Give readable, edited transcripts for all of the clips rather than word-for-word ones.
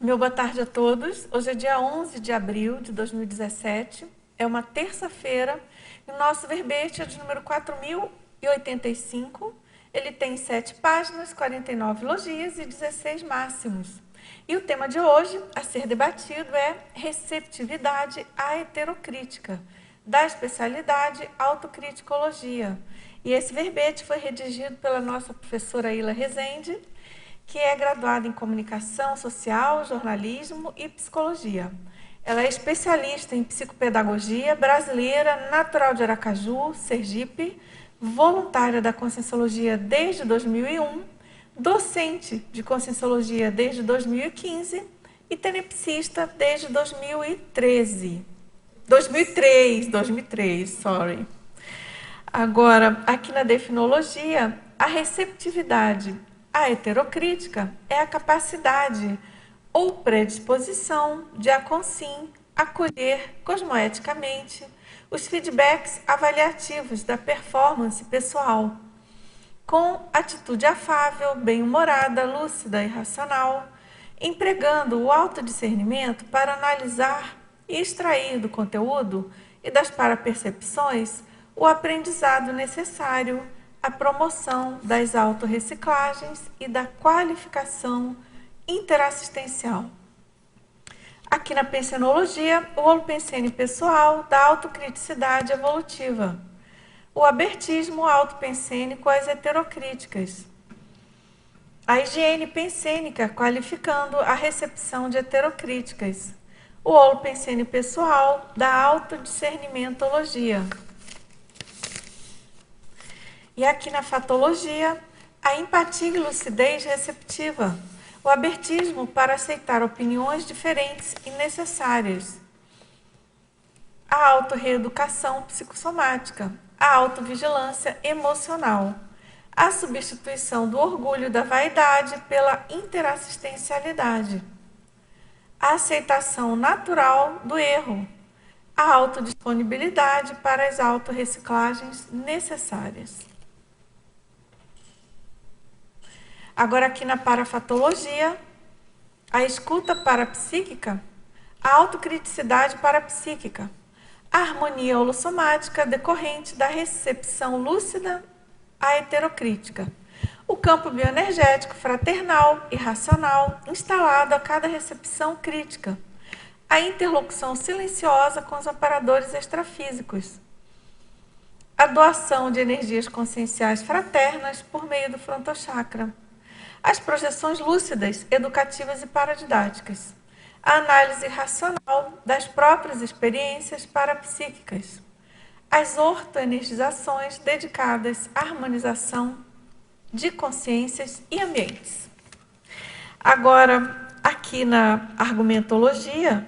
Meu boa tarde a todos. Hoje é dia 11 de abril de 2017. É uma terça-feira e o nosso verbete é de número 4085. Ele tem 7 páginas, 49 elogios e 16 máximos. E o tema de hoje a ser debatido é receptividade à heterocrítica, da especialidade autocriticologia. E esse verbete foi redigido pela nossa professora Ila Rezende, que é graduada em Comunicação Social, Jornalismo e Psicologia. Ela é especialista em psicopedagogia, brasileira, natural de Aracaju, Sergipe, voluntária da Conscienciologia desde 2001, docente de Conscienciologia desde 2015 e tenepsista desde 2013. 2003, sorry. Agora, aqui na definologia, a receptividade à heterocrítica é a capacidade ou predisposição de a consim acolher cosmoeticamente os feedbacks avaliativos da performance pessoal, com atitude afável, bem-humorada, lúcida e racional, empregando o autodiscernimento para analisar e extrair do conteúdo e das parapercepções o aprendizado necessário à promoção das autorreciclagens e da qualificação interassistencial. Aqui na pensenologia, o holopensene pessoal da autocriticidade evolutiva, o abertismo autopensênico às heterocríticas, a higiene pensênica qualificando a recepção de heterocríticas, o holopensene pessoal da autodiscernimentologia. E aqui na fatologia, a empatia e lucidez receptiva, o abertismo para aceitar opiniões diferentes e necessárias, a autorreeducação psicossomática, a autovigilância emocional, a substituição do orgulho e da vaidade pela interassistencialidade, a aceitação natural do erro, a autodisponibilidade para as autorreciclagens necessárias. Agora aqui na parafatologia, a escuta parapsíquica, a autocriticidade parapsíquica, a harmonia holossomática decorrente da recepção lúcida à heterocrítica, o campo bioenergético fraternal e racional instalado a cada recepção crítica, a interlocução silenciosa com os operadores extrafísicos, a doação de energias conscienciais fraternas por meio do frontochakra, as projeções lúcidas, educativas e paradidáticas, a análise racional das próprias experiências parapsíquicas, as ortoenergizações dedicadas à harmonização de consciências e ambientes. Agora, aqui na argumentologia,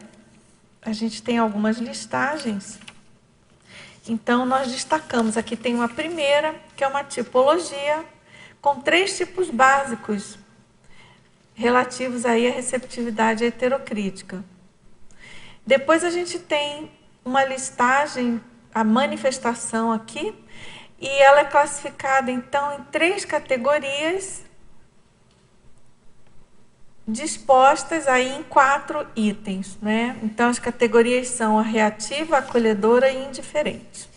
a gente tem algumas listagens. Então, nós destacamos, aqui tem uma primeira, que é uma tipologia, com 3 tipos básicos relativos aí à receptividade heterocrítica. Depois a gente tem uma listagem, a manifestação aqui, e ela é classificada então em 3 categorias, dispostas aí em 4 itens, né? Então as categorias são a reativa, a acolhedora e indiferente.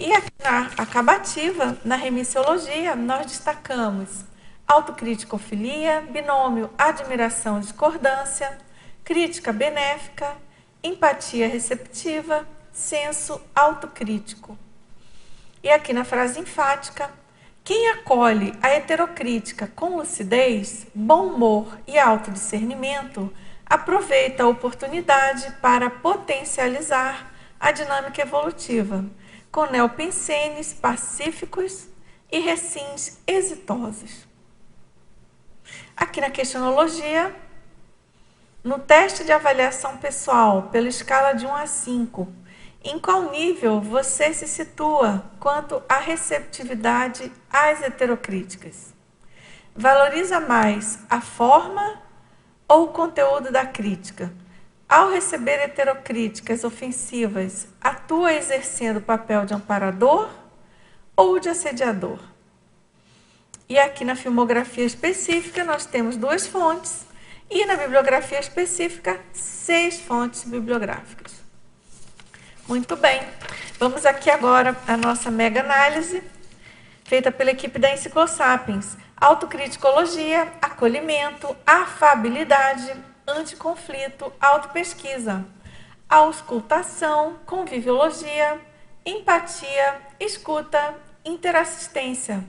E aqui na acabativa, na remissiologia, nós destacamos autocriticofilia, binômio admiração e discordância, crítica benéfica, empatia receptiva, senso autocrítico. E aqui na frase enfática, quem acolhe a heterocrítica com lucidez, bom humor e autodiscernimento, aproveita a oportunidade para potencializar a dinâmica evolutiva, com neopensenes pacíficos e recins exitosos. Aqui na questionologia, no teste de avaliação pessoal, pela escala de 1 a 5, em qual nível você se situa quanto à receptividade às heterocríticas? Valoriza mais a forma ou o conteúdo da crítica? Ao receber heterocríticas ofensivas, atua exercendo o papel de amparador ou de assediador? E aqui na filmografia específica nós temos 2 fontes E na bibliografia específica, 6 fontes bibliográficas. Muito bem. Vamos aqui agora à nossa mega análise, feita pela equipe da Enciclosapiens. Autocriticologia, acolhimento, afabilidade, anticonflito, autopesquisa, auscultação, conviviologia, empatia, escuta, interassistência,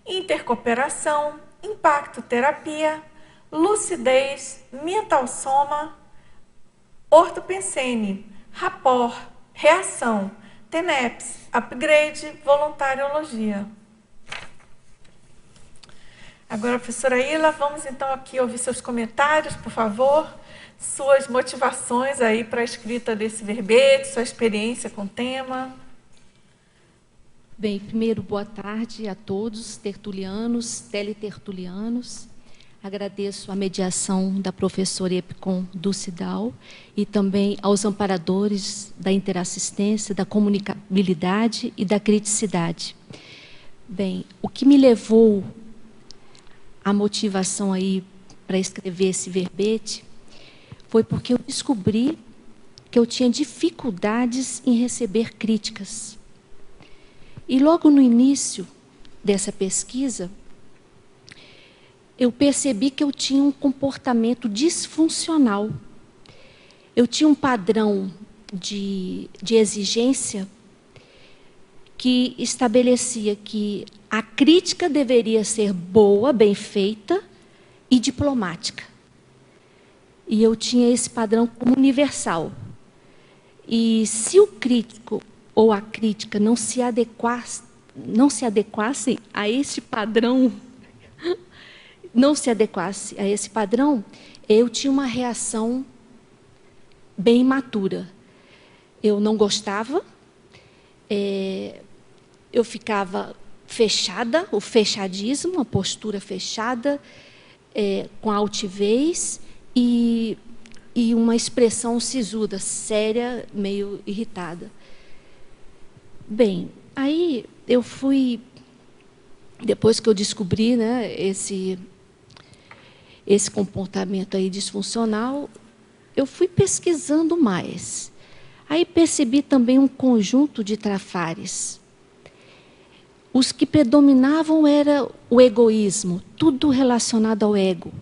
intercooperação, impacto-terapia, lucidez, mental-soma, ortopensene, rapport, reação, TENEPS, upgrade, voluntariologia. Agora, professora Ila, vamos então aqui ouvir seus comentários, por favor, suas motivações aí para a escrita desse verbete, sua experiência com o tema. Bem, primeiro, boa tarde a todos, tertulianos, teletertulianos. Agradeço a mediação da professora Epicom Ducidal e também aos amparadores da interassistência, da comunicabilidade e da criticidade. Bem, o que me levou a motivação aí para escrever esse verbete foi porque eu descobri que eu tinha dificuldades em receber críticas. E logo no início dessa pesquisa, eu percebi que eu tinha um comportamento disfuncional. Eu tinha um padrão de exigência que estabelecia que a crítica deveria ser boa, bem feita e diplomática. E eu tinha esse padrão como universal. E se o crítico ou a crítica não se adequassem a esse padrão, eu tinha uma reação bem imatura. Eu não gostava, eu ficava fechada, o fechadismo, a postura fechada, com altivez e uma expressão sisuda, séria, meio irritada. Bem, aí eu fui, depois que eu descobri, né, esse comportamento aí disfuncional, eu fui pesquisando mais. Aí percebi também um conjunto de trafares. Os que predominavam era o egoísmo, tudo relacionado ao ego.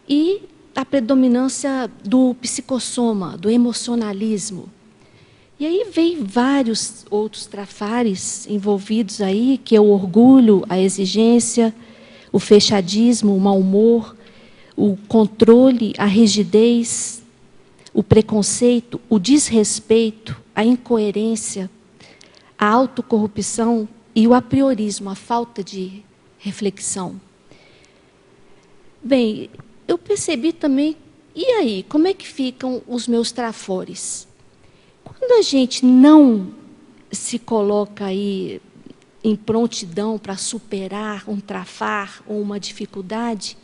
E a predominância do psicossoma, do emocionalismo. E aí vem vários outros trafares envolvidos aí, que é o orgulho, a exigência, o fechadismo, o mau humor, o controle, a rigidez, o preconceito, o desrespeito, a incoerência, a autocorrupção e o apriorismo, a falta de reflexão. Bem, eu percebi também, e aí, como é que ficam os meus trafores? Quando a gente não se coloca aí em prontidão para superar um trafar ou uma dificuldade,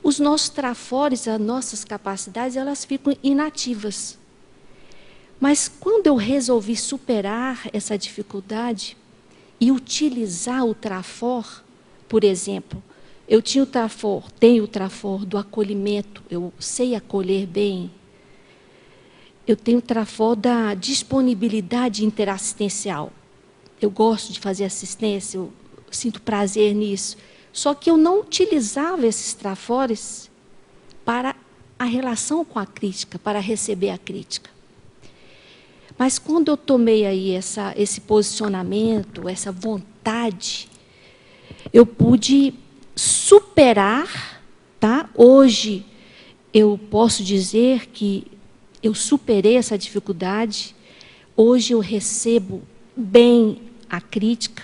os nossos trafores, as nossas capacidades, elas ficam inativas. Mas quando eu resolvi superar essa dificuldade e utilizar o trafor, por exemplo, eu tenho o trafor do acolhimento, eu sei acolher bem. Eu tenho o trafor da disponibilidade interassistencial. Eu gosto de fazer assistência, eu sinto prazer nisso. Só que eu não utilizava esses trafores para a relação com a crítica, para receber a crítica. Mas quando eu tomei aí esse posicionamento, essa vontade, eu pude superar, tá? Hoje eu posso dizer que eu superei essa dificuldade. Hoje eu recebo bem a crítica,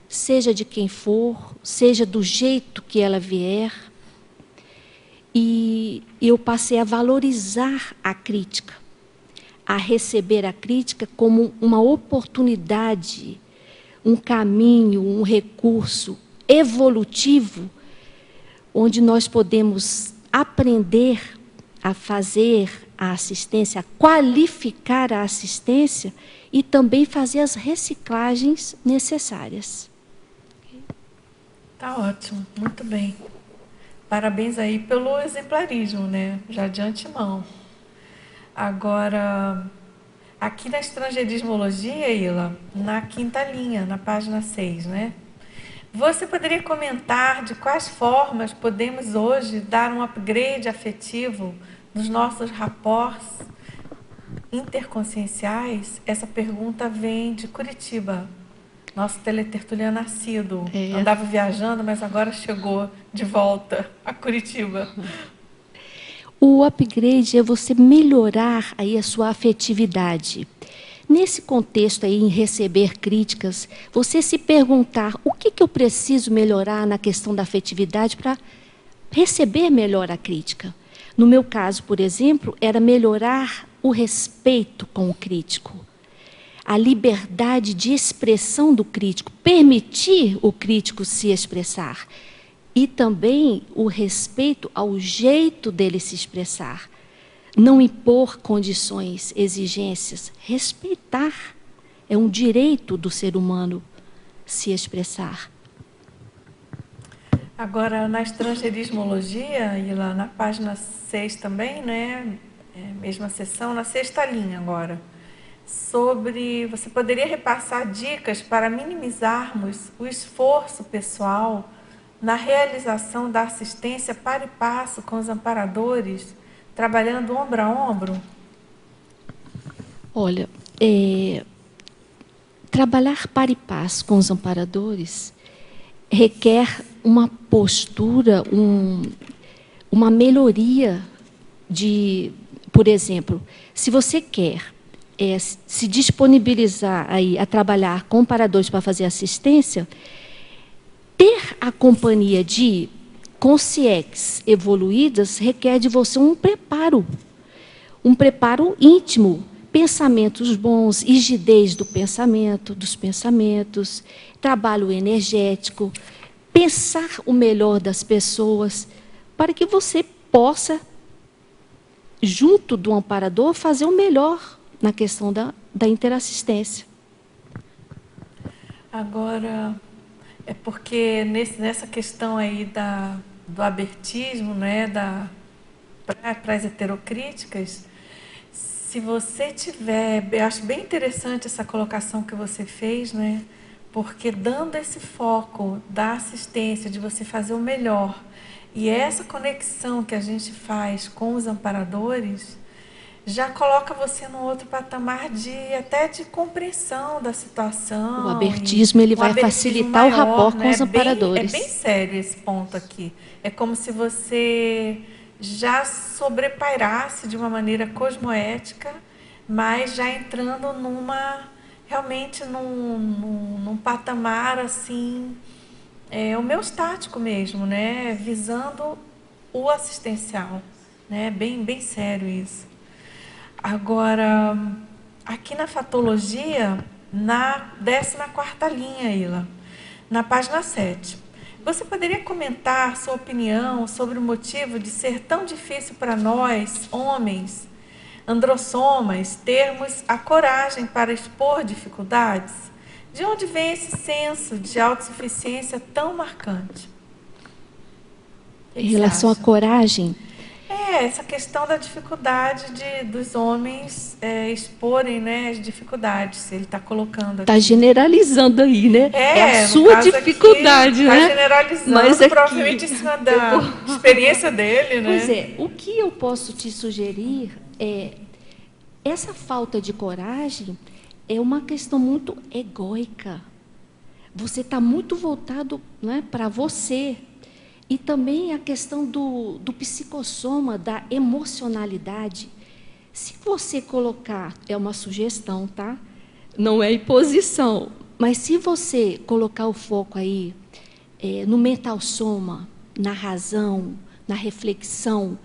seja de quem for, seja do jeito que ela vier. E eu passei a valorizar a crítica, a receber a crítica como uma oportunidade, um caminho, um recurso evolutivo, onde nós podemos aprender a fazer a assistência, a qualificar a assistência e também fazer as reciclagens necessárias. Tá ótimo, muito bem. Parabéns aí pelo exemplarismo, né? Já de antemão. Agora, aqui na estrangeirismologia, Ila, na quinta linha, na página 6, né? Você poderia comentar de quais formas podemos hoje dar um upgrade afetivo nos nossos rapports interconscienciais? Essa pergunta vem de Curitiba. Nosso teletertuliano nascido. Andava viajando, mas agora chegou de volta a Curitiba. O upgrade é você melhorar aí a sua afetividade. Nesse contexto aí, em receber críticas, você se perguntar o que eu preciso melhorar na questão da afetividade para receber melhor a crítica. No meu caso, por exemplo, era melhorar o respeito com o crítico, a liberdade de expressão do crítico, permitir o crítico se expressar. E também o respeito ao jeito dele se expressar. Não impor condições, exigências. Respeitar. É um direito do ser humano se expressar. Agora, na estrangeirismologia, e lá na página 6 também, né? Mesma seção, na sexta linha agora. Você poderia repassar dicas para minimizarmos o esforço pessoal na realização da assistência para e passo com os amparadores, trabalhando ombro a ombro? Olha, trabalhar para e passo com os amparadores requer uma postura, uma melhoria de, por exemplo, se você quer se disponibilizar aí a trabalhar com amparadores para fazer assistência, ter a companhia de consciências evoluídas requer de você um preparo íntimo, pensamentos bons, rigidez dos pensamentos, trabalho energético, pensar o melhor das pessoas, para que você possa, junto do amparador, fazer o melhor na questão da interassistência. Agora, é porque nessa questão aí do abertismo, né, para as heterocríticas, se você tiver, eu acho bem interessante essa colocação que você fez, né, porque dando esse foco da assistência, de você fazer o melhor, e essa conexão que a gente faz com os amparadores, já coloca você num outro patamar até de compreensão da situação. O abertismo ele vai facilitar maior, o rapport com os amparadores. É bem sério esse ponto aqui. É como se você já sobrepairasse de uma maneira cosmoética, mas já entrando realmente num patamar assim, homeostático mesmo, né? Visando o assistencial, né? Bem sério isso. Agora, aqui na fatologia, na 14ª linha, Ila, na página 7, você poderia comentar sua opinião sobre o motivo de ser tão difícil para nós, homens, androssomas, termos a coragem para expor dificuldades? De onde vem esse senso de autossuficiência tão marcante? Em relação à coragem? Essa questão da dificuldade dos homens exporem, né, as dificuldades. Ele está colocando aqui. Está generalizando aí, né? É a sua dificuldade, né? Está generalizando, mas aqui, provavelmente em cima da experiência dele, né? Pois é, o que eu posso te sugerir é essa falta de coragem é uma questão muito egóica. Você está muito voltado, né, para você. E também a questão do psicossoma, da emocionalidade. Se você colocar, é uma sugestão, tá? Não é imposição, mas se você colocar o foco aí no mental soma, na razão, na reflexão,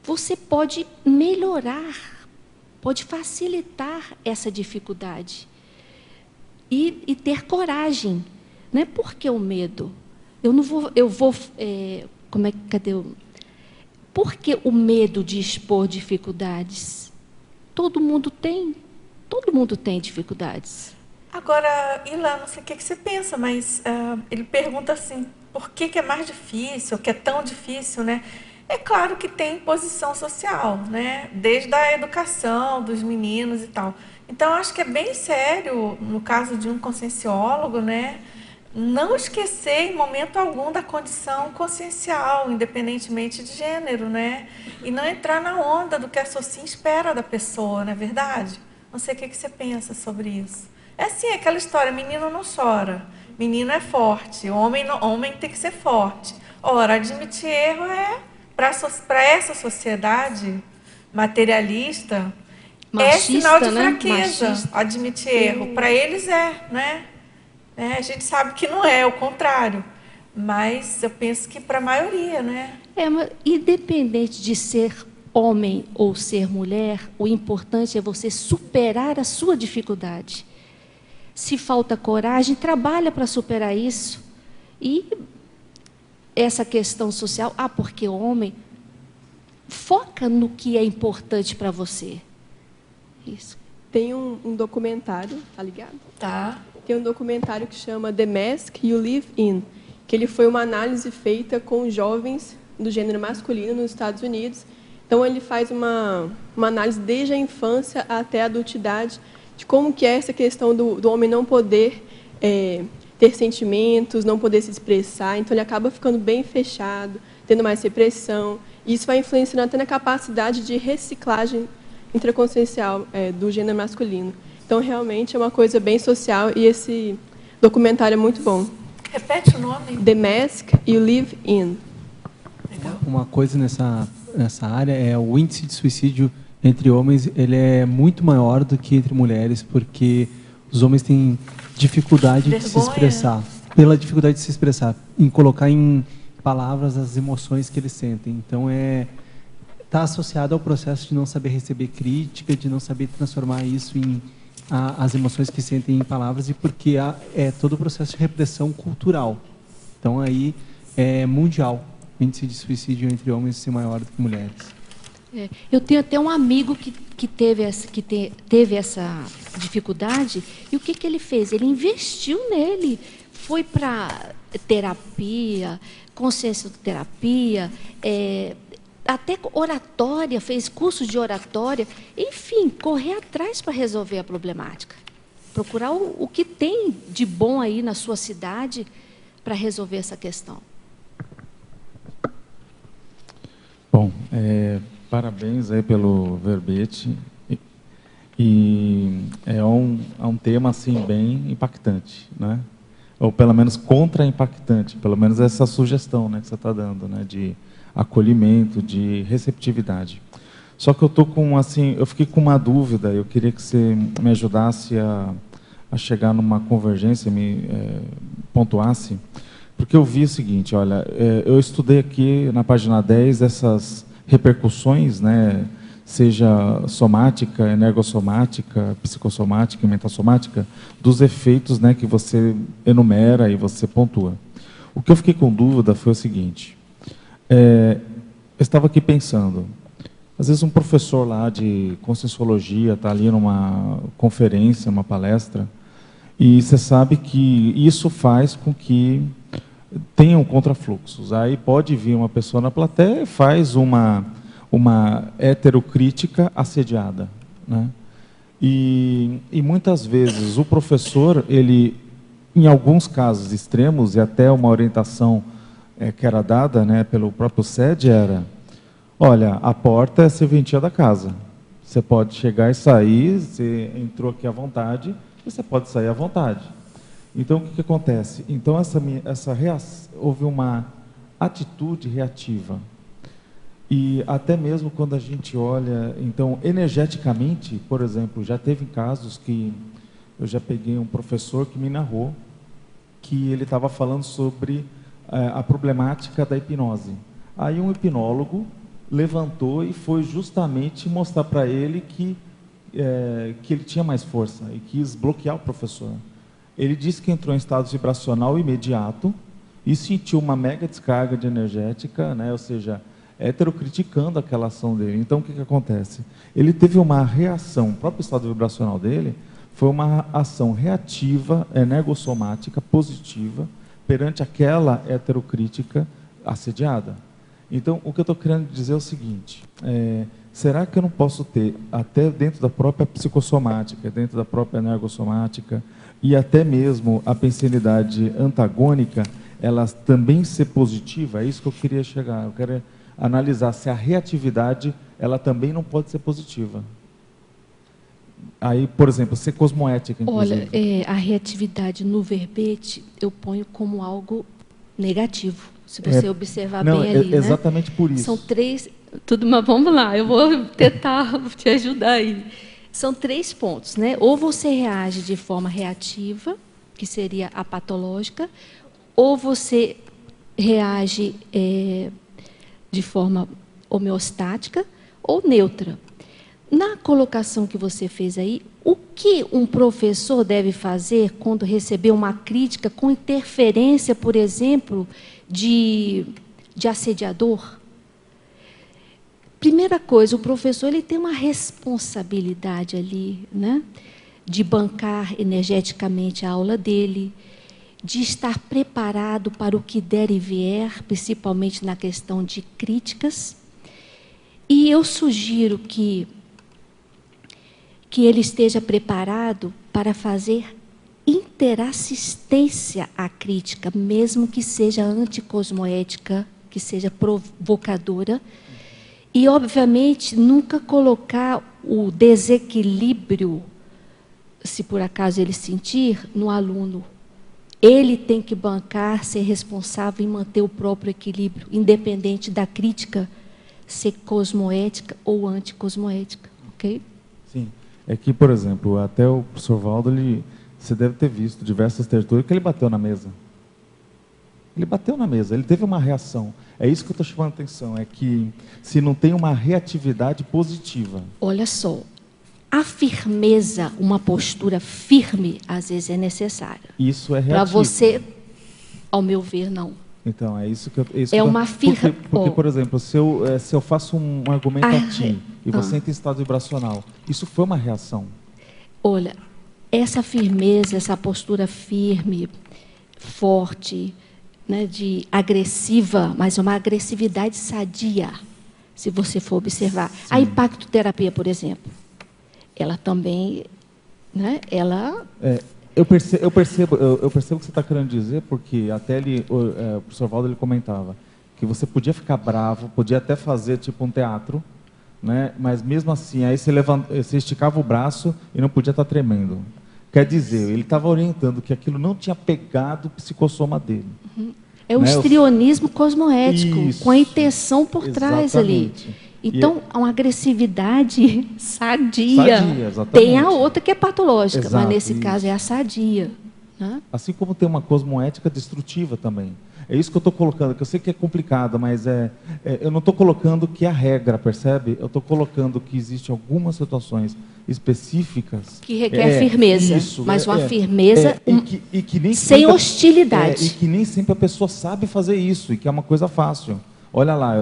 você pode melhorar, pode facilitar essa dificuldade. E ter coragem. Não é porque o medo. Por que o medo de expor dificuldades? Todo mundo tem dificuldades. Agora, Ilan, não sei o que que você pensa, mas ele pergunta assim, por que que é mais difícil, que é tão difícil, né? É claro que tem imposição social, né? Desde a educação dos meninos e tal. Então, acho que é bem sério, no caso de um conscienciólogo, né? Não esquecer em momento algum da condição consciencial, independentemente de gênero, né? E não entrar na onda do que a sociedade espera da pessoa, não é verdade? Não sei o que que você pensa sobre isso. É assim, aquela história, menino não chora, menino é forte, homem, homem tem que ser forte. Ora, admitir erro é, para essa sociedade materialista, é sinal de Machista, né? fraqueza Machista. admitir erro. Para eles é, né? A gente sabe que não é, o contrário. Mas eu penso que para a maioria, né? Mas independente de ser homem ou ser mulher, o importante é você superar a sua dificuldade. Se falta coragem, trabalha para superar isso. E essa questão social, porque homem, foca no que é importante para você. Isso. Tem um documentário, tá ligado? Tá. Tem um documentário que chama The Mask You Live In, que ele foi uma análise feita com jovens do gênero masculino nos Estados Unidos. Então, ele faz uma análise desde a infância até a adultidade, de como que é essa questão do homem não poder ter sentimentos, não poder se expressar. Então, ele acaba ficando bem fechado, tendo mais repressão. E isso vai influenciando até na capacidade de reciclagem intraconsciencial do gênero masculino. Então, realmente, é uma coisa bem social e esse documentário é muito bom. Repete o nome. The Mask You Live In. Legal. Uma coisa nessa área é o índice de suicídio entre homens, ele é muito maior do que entre mulheres, porque os homens têm dificuldade de se expressar, pela dificuldade de se expressar, em colocar em palavras as emoções que eles sentem. Então, está associado ao processo de não saber receber crítica, de não saber transformar isso em as emoções que sentem em palavras, e porque é todo o processo de repressão cultural. Então, aí é mundial o índice de suicídio entre homens ser maior do que mulheres. Eu tenho até um amigo que teve essa dificuldade, e o que ele fez? Ele investiu nele, foi para terapia, consciencioterapia, até oratória, fez cursos de oratória, enfim, correr atrás para resolver a problemática. Procurar o que tem de bom aí na sua cidade para resolver essa questão. Bom, parabéns aí pelo verbete. E é um tema assim bem impactante, né? Ou pelo menos contra-impactante, pelo menos essa sugestão, né, que você está dando, né, de acolhimento, de receptividade. Só que eu fiquei com uma dúvida, eu queria que você me ajudasse a chegar numa convergência, me pontuasse, porque eu vi o seguinte, olha, eu estudei aqui na página 10 essas repercussões, né, seja somática, energossomática, psicossomática e mentassomática, dos efeitos, né, que você enumera e você pontua. O que eu fiquei com dúvida foi o seguinte, eu estava aqui pensando, às vezes um professor lá de Conscienciologia está ali numa conferência, uma palestra, e você sabe que isso faz com que tenham contrafluxos. Aí pode vir uma pessoa na plateia e faz uma heterocrítica assediada, né? E muitas vezes o professor, ele, em alguns casos extremos, e até uma orientação que era dada, né, pelo próprio SED, era, olha, a porta é a serventia da casa. Você pode chegar e sair, você entrou aqui à vontade, você pode sair à vontade. Então, o que acontece? Então, houve uma atitude reativa. E até mesmo quando a gente olha, então, energeticamente, por exemplo, já teve casos que eu já peguei um professor que me narrou que ele estava falando sobre a problemática da hipnose. Aí um hipnólogo levantou e foi justamente mostrar para ele que ele tinha mais força e quis bloquear o professor. Ele disse que entrou em estado vibracional imediato e sentiu uma mega descarga de energética, né? Ou seja, heterocriticando aquela ação dele. Então, o que acontece? Ele teve uma reação, o próprio estado vibracional dele foi uma ação reativa, energossomática, positiva, perante aquela heterocrítica assediada. Então, o que eu estou querendo dizer é o seguinte, será que eu não posso ter, até dentro da própria psicossomática, dentro da própria energossomática, e até mesmo a pensenidade antagônica, ela também ser positiva? É isso que eu queria chegar. Eu quero analisar se a reatividade, ela também não pode ser positiva. Aí, por exemplo, ser cosmoética, inclusive. Olha, a reatividade no verbete eu ponho como algo negativo. Se você observar não, bem ali, exatamente por isso. São 3... mas vamos lá, eu vou tentar te ajudar aí. São 3 pontos, né? Ou você reage de forma reativa, que seria a patológica, ou você reage de forma homeostática ou neutra. Na colocação que você fez aí, o que um professor deve fazer quando receber uma crítica com interferência, por exemplo, de assediador? Primeira coisa, o professor ele tem uma responsabilidade ali, né, de bancar energeticamente a aula dele, de estar preparado para o que der e vier, principalmente na questão de críticas. E eu sugiro que ele esteja preparado para fazer interassistência à crítica, mesmo que seja anticosmoética, que seja provocadora, e, obviamente, nunca colocar o desequilíbrio, se por acaso ele sentir, no aluno. Ele tem que bancar, ser responsável em manter o próprio equilíbrio, independente da crítica ser cosmoética ou anticosmoética, ok? Sim. É que, por exemplo, até o professor Valdo, você deve ter visto diversas tertulias que ele bateu na mesa. Ele bateu na mesa, ele teve uma reação. É isso que eu estou chamando a atenção, é que se não tem uma reatividade positiva. Olha só, a firmeza, uma postura firme, às vezes é necessária. Isso é reativo. Para você, ao meu ver, não. Então, é isso que eu... uma firma... Porque, por exemplo, se eu faço um argumento a ti e você entra em estado vibracional, isso foi uma reação. Olha, essa firmeza, essa postura firme, forte, né, de agressiva, mas uma agressividade sadia, se você for observar. Sim. A impactoterapia, por exemplo, ela também, né, ela... Eu percebo o que você está querendo dizer, porque até o professor Valdo ele comentava que você podia ficar bravo, podia até fazer tipo um teatro, né? Mas mesmo assim, aí você esticava o braço e não podia estar tremendo. Quer dizer, ele estava orientando que aquilo não tinha pegado o psicossoma dele. Uhum. É o histrionismo cosmoético, Isso, com a intenção por trás ali. Então, uma agressividade sadia. Tem a outra que é patológica, mas nesse caso é a sadia. Né? Assim como tem uma cosmoética destrutiva também. É isso que eu estou colocando, que eu sei que é complicado, mas eu não estou colocando que é a regra, percebe? Eu estou colocando que existem algumas situações específicas... Que requer firmeza, mas uma firmeza que nem sem hostilidade. E que nem sempre a pessoa sabe fazer isso, e que é uma coisa fácil. Olha lá,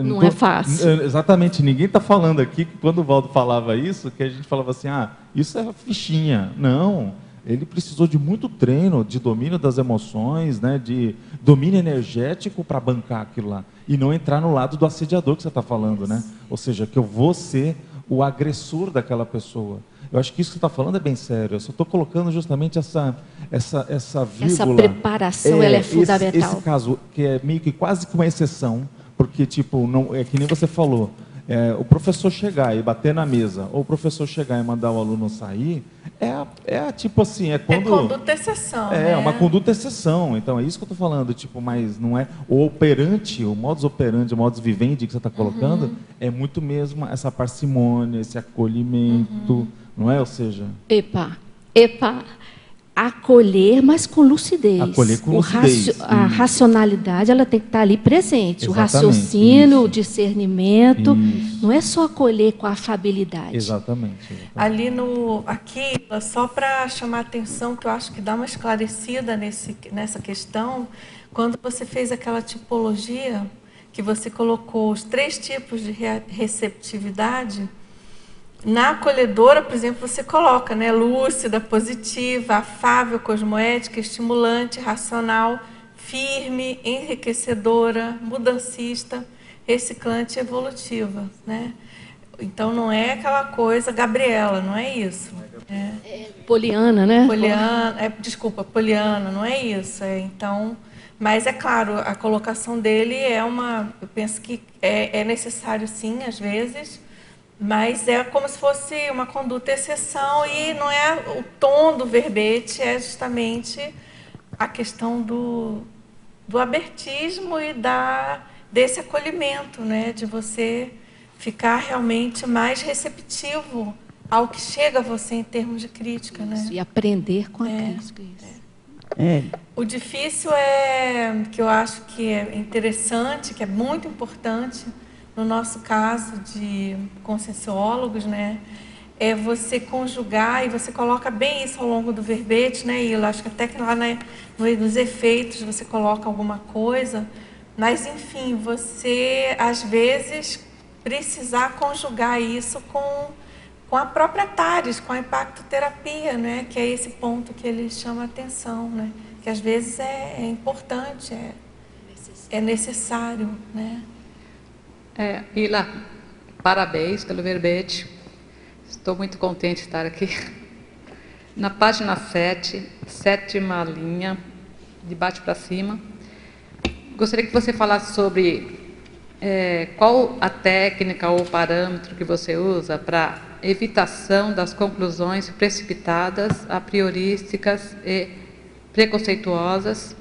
não é fácil. Exatamente, ninguém está falando aqui que quando o Valdo falava isso, que a gente falava assim, isso é fichinha. Não, ele precisou de muito treino, de domínio das emoções, né, de domínio energético para bancar aquilo lá. E não entrar no lado do assediador que você está falando, né? Ou seja, que eu vou ser o agressor daquela pessoa. Eu acho que isso que você está falando é bem sério. Eu só estou colocando justamente essa vírgula. Essa preparação ela é fundamental. Esse caso, que é meio que quase que uma exceção, porque, tipo, não, é que nem você falou, o professor chegar e bater na mesa, ou o professor chegar e mandar o aluno sair, tipo assim, quando... É conduta exceção, né? É uma conduta exceção. Então, é isso que eu estou falando, tipo, mas não é... O operante, o modus operandi, o modus vivendi que você está colocando, é muito mesmo essa parcimônia, esse acolhimento... Não é? Ou seja... Epa. Acolher, mas com lucidez. Acolher com lucidez. A racionalidade ela tem que estar ali presente. Exatamente, o raciocínio, isso. O discernimento. Isso. Não é só acolher com a afabilidade. Exatamente. Ali aqui, só para chamar a atenção, que eu acho que dá uma esclarecida nessa questão, quando você fez aquela tipologia, que você colocou os 3 tipos de receptividade, Na acolhedora, por exemplo, você coloca, né, lúcida, positiva, afável, cosmoética, estimulante, racional, firme, enriquecedora, mudancista, reciclante e evolutiva, né? Então não é aquela coisa Gabriela, não é isso. Poliana, né? Poliana, desculpa, Poliana, não é isso. Então, mas é claro, a colocação dele eu penso que é necessário sim, às vezes, mas é como se fosse uma conduta exceção e não é o tom do verbete, é justamente a questão do abertismo e desse acolhimento, né, de você ficar realmente mais receptivo ao que chega a você em termos de crítica, né? E aprender com a crítica. Isso. O difícil é, que eu acho que é interessante, que é muito importante, no nosso caso de conscienciólogos, né? É você conjugar, e você coloca bem isso ao longo do verbete, né? E eu acho que até que lá, né, nos efeitos você coloca alguma coisa, mas enfim, você às vezes precisar conjugar isso com a própria TARES, com a impactoterapia, né? Que é esse ponto que ele chama a atenção, né? Que às vezes é importante, é necessário, né? Ila, parabéns pelo verbete. Estou muito contente de estar aqui. Na página 7, 7ª linha, de baixo para cima, gostaria que você falasse sobre qual a técnica ou parâmetro que você usa para evitação das conclusões precipitadas, a priorísticas e preconceituosas,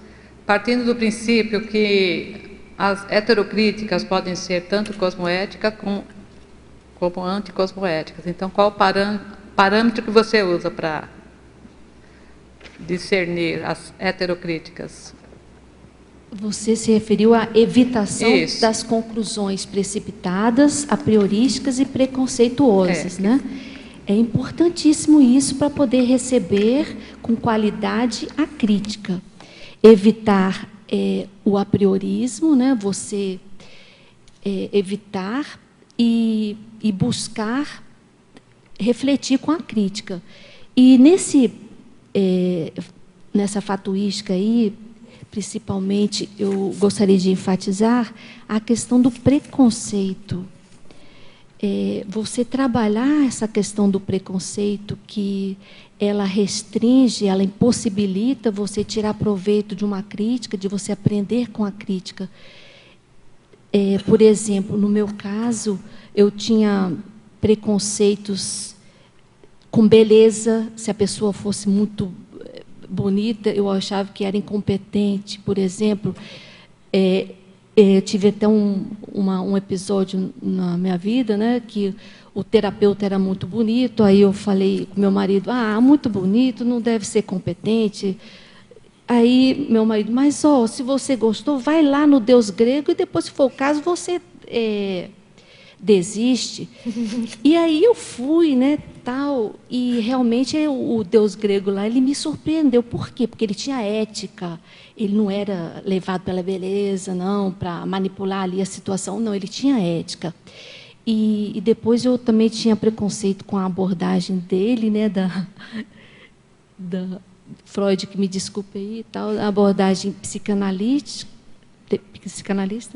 partindo do princípio que as heterocríticas podem ser tanto cosmoéticas como anticosmoéticas. Então, qual o parâmetro que você usa para discernir as heterocríticas? Você se referiu à evitação Isso. das conclusões precipitadas, apriorísticas e preconceituosas, né? É importantíssimo isso para poder receber com qualidade a crítica. Evitar o apriorismo, né? Você evitar e buscar refletir com a crítica. E nessa fatuística aí, principalmente, eu gostaria de enfatizar a questão do preconceito. Você trabalhar essa questão do preconceito, que ela restringe, ela impossibilita você tirar proveito de uma crítica, de você aprender com a crítica. Por exemplo, no meu caso, eu tinha preconceitos com beleza. Se a pessoa fosse muito bonita, eu achava que era incompetente, por exemplo. Tive até um episódio na minha vida, né, que o terapeuta era muito bonito, aí eu falei com meu marido, muito bonito, não deve ser competente. Aí meu marido, mas se você gostou, vai lá no Deus grego e depois, se for o caso, você desiste. E aí eu fui, né, tal, e realmente o Deus grego lá, ele me surpreendeu. Por quê? Porque ele tinha ética, ele não era levado pela beleza, não, para manipular ali a situação, não, ele tinha ética. E depois eu também tinha preconceito com a abordagem dele, né, da Freud, que me desculpe aí, e tal, a abordagem psicanalista,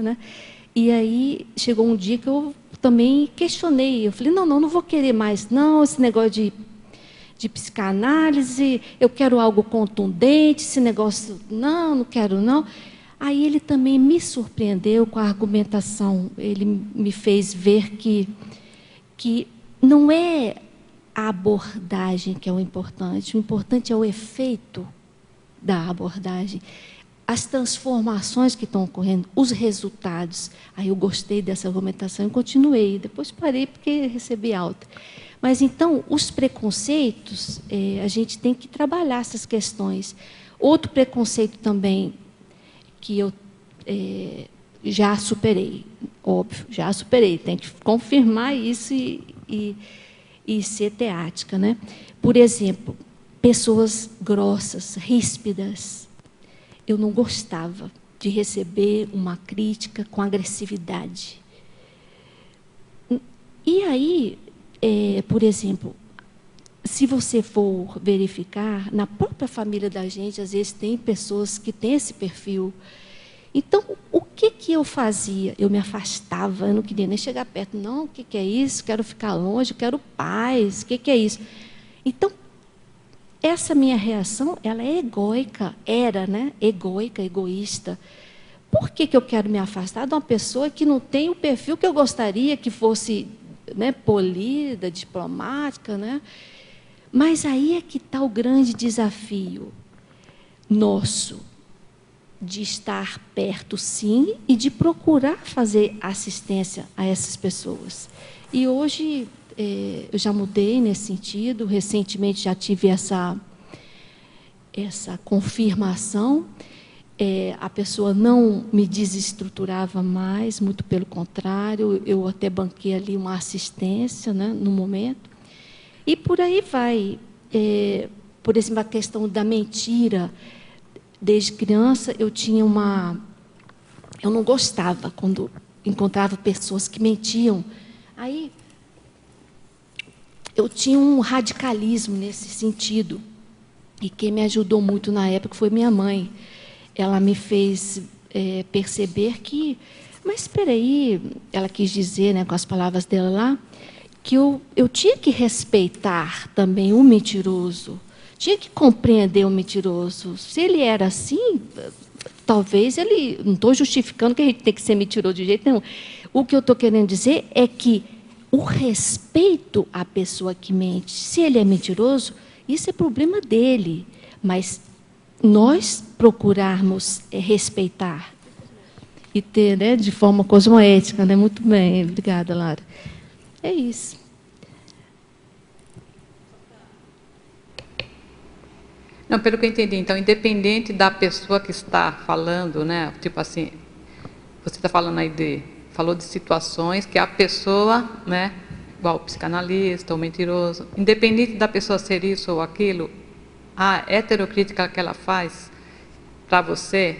né? E aí chegou um dia que eu também questionei. Eu falei, não vou querer mais, não, esse negócio de psicanálise, eu quero algo contundente, esse negócio, não quero, não. Aí ele também me surpreendeu com a argumentação. Ele me fez ver que não é a abordagem que é o importante é o efeito da abordagem, as transformações que estão ocorrendo, os resultados. Aí eu gostei dessa argumentação e continuei. Depois parei porque recebi alta. Mas, então, os preconceitos, a gente tem que trabalhar essas questões. Outro preconceito também que eu já superei, óbvio, já superei, tem que confirmar isso e ser teática, né? Por exemplo, pessoas grossas, ríspidas. Eu não gostava de receber uma crítica com agressividade. E aí, por exemplo, se você for verificar, na própria família da gente, às vezes tem pessoas que têm esse perfil. Então, o que eu fazia? Eu me afastava, eu não queria nem chegar perto. Não, o que é isso? Quero ficar longe, quero paz, o que é isso? Então, essa minha reação, ela é egóica, era, né? Egóica, egoísta. Por que eu quero me afastar de uma pessoa que não tem o perfil que eu gostaria que fosse, né, polida, diplomática, né? Mas aí é que está o grande desafio nosso, de estar perto, sim, e de procurar fazer assistência a essas pessoas. E hoje eu já mudei nesse sentido, recentemente já tive essa confirmação. A pessoa não me desestruturava mais, muito pelo contrário, eu até banquei ali uma assistência, né, no momento. E por aí vai. Por exemplo, a questão da mentira. Desde criança, eu não gostava quando encontrava pessoas que mentiam. Aí, eu tinha um radicalismo nesse sentido. E quem me ajudou muito na época foi minha mãe. Ela me fez perceber que... Mas, espera aí, ela quis dizer, né, com as palavras dela lá, que eu tinha que respeitar também o mentiroso, tinha que compreender o mentiroso. Se ele era assim, talvez ele... Não estou justificando que a gente tem que ser mentiroso de jeito nenhum. O que eu estou querendo dizer é que o respeito à pessoa que mente, se ele é mentiroso, isso é problema dele. Mas nós procurarmos respeitar e ter, né, de forma cosmoética, né? Muito bem, obrigada, Lara. É isso. Não, pelo que eu entendi, então, independente da pessoa que está falando, né, tipo assim, você está falando aí falou de situações que a pessoa, né, igual o psicanalista, o mentiroso, independente da pessoa ser isso ou aquilo, a heterocrítica que ela faz para você,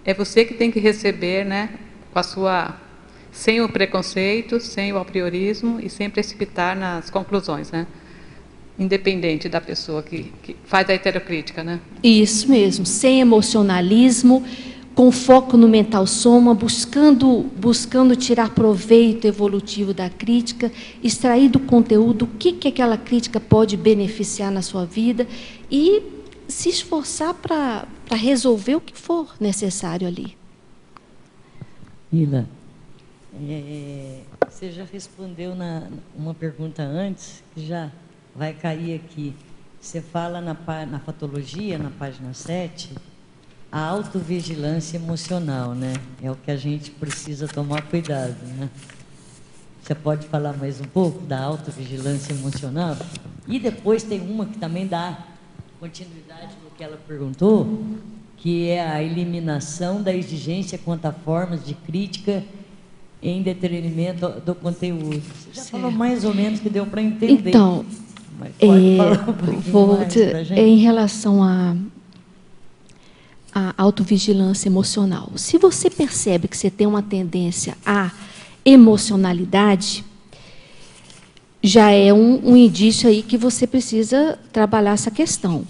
é você que tem que receber, né, com a sua... sem o preconceito, sem o apriorismo e sem precipitar nas conclusões, né? Independente da pessoa que faz a heterocrítica, né? Isso mesmo, sem emocionalismo, com foco no mental soma, buscando tirar proveito evolutivo da crítica, extrair do conteúdo o que aquela crítica pode beneficiar na sua vida e se esforçar para resolver o que for necessário ali. Ila, você já respondeu uma pergunta antes, que já vai cair aqui. Você fala na patologia, na página 7, a autovigilância emocional, né? É o que a gente precisa tomar cuidado, né? Você pode falar mais um pouco da autovigilância emocional? E depois tem uma que também dá continuidade no que ela perguntou, que é a eliminação da exigência quanto a formas de crítica em detrimento do conteúdo. Você já falou mais ou menos que deu para entender. Então, mas pode falar um pouquinho mais pra gente? Em relação à autovigilância emocional, se você percebe que você tem uma tendência à emocionalidade, já é um indício aí que você precisa trabalhar essa questão.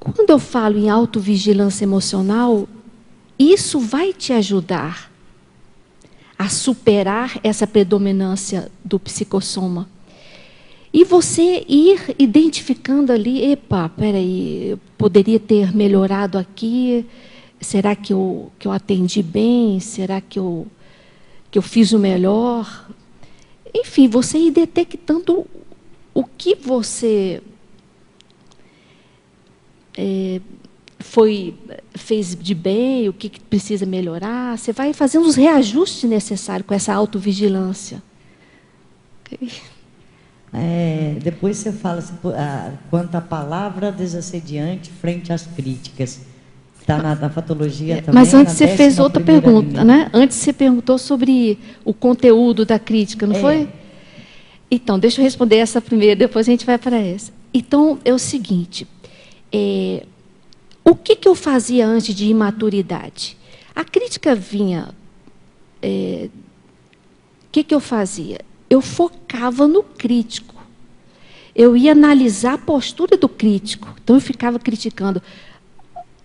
Quando eu falo em autovigilância emocional, isso vai te ajudar a superar essa predominância do psicossoma. E você ir identificando ali, epa, peraí, eu poderia ter melhorado aqui, será que eu atendi bem? Será que eu fiz o melhor? Enfim, você ir detectando o que você fez de bem, o que precisa melhorar. Você vai fazendo os reajustes necessários com essa autovigilância. Okay. Depois você fala quanto à palavra desassediante frente às críticas. Está na patologia também. Mas antes você fez outra pergunta, né? Antes você perguntou sobre o conteúdo da crítica, não foi? Então, deixa eu responder essa primeiro, depois a gente vai para essa. Então, é o seguinte, o que eu fazia antes de imaturidade? A crítica vinha... O que eu fazia? eu focava no crítico. Eu ia analisar a postura do crítico. Então, eu ficava criticando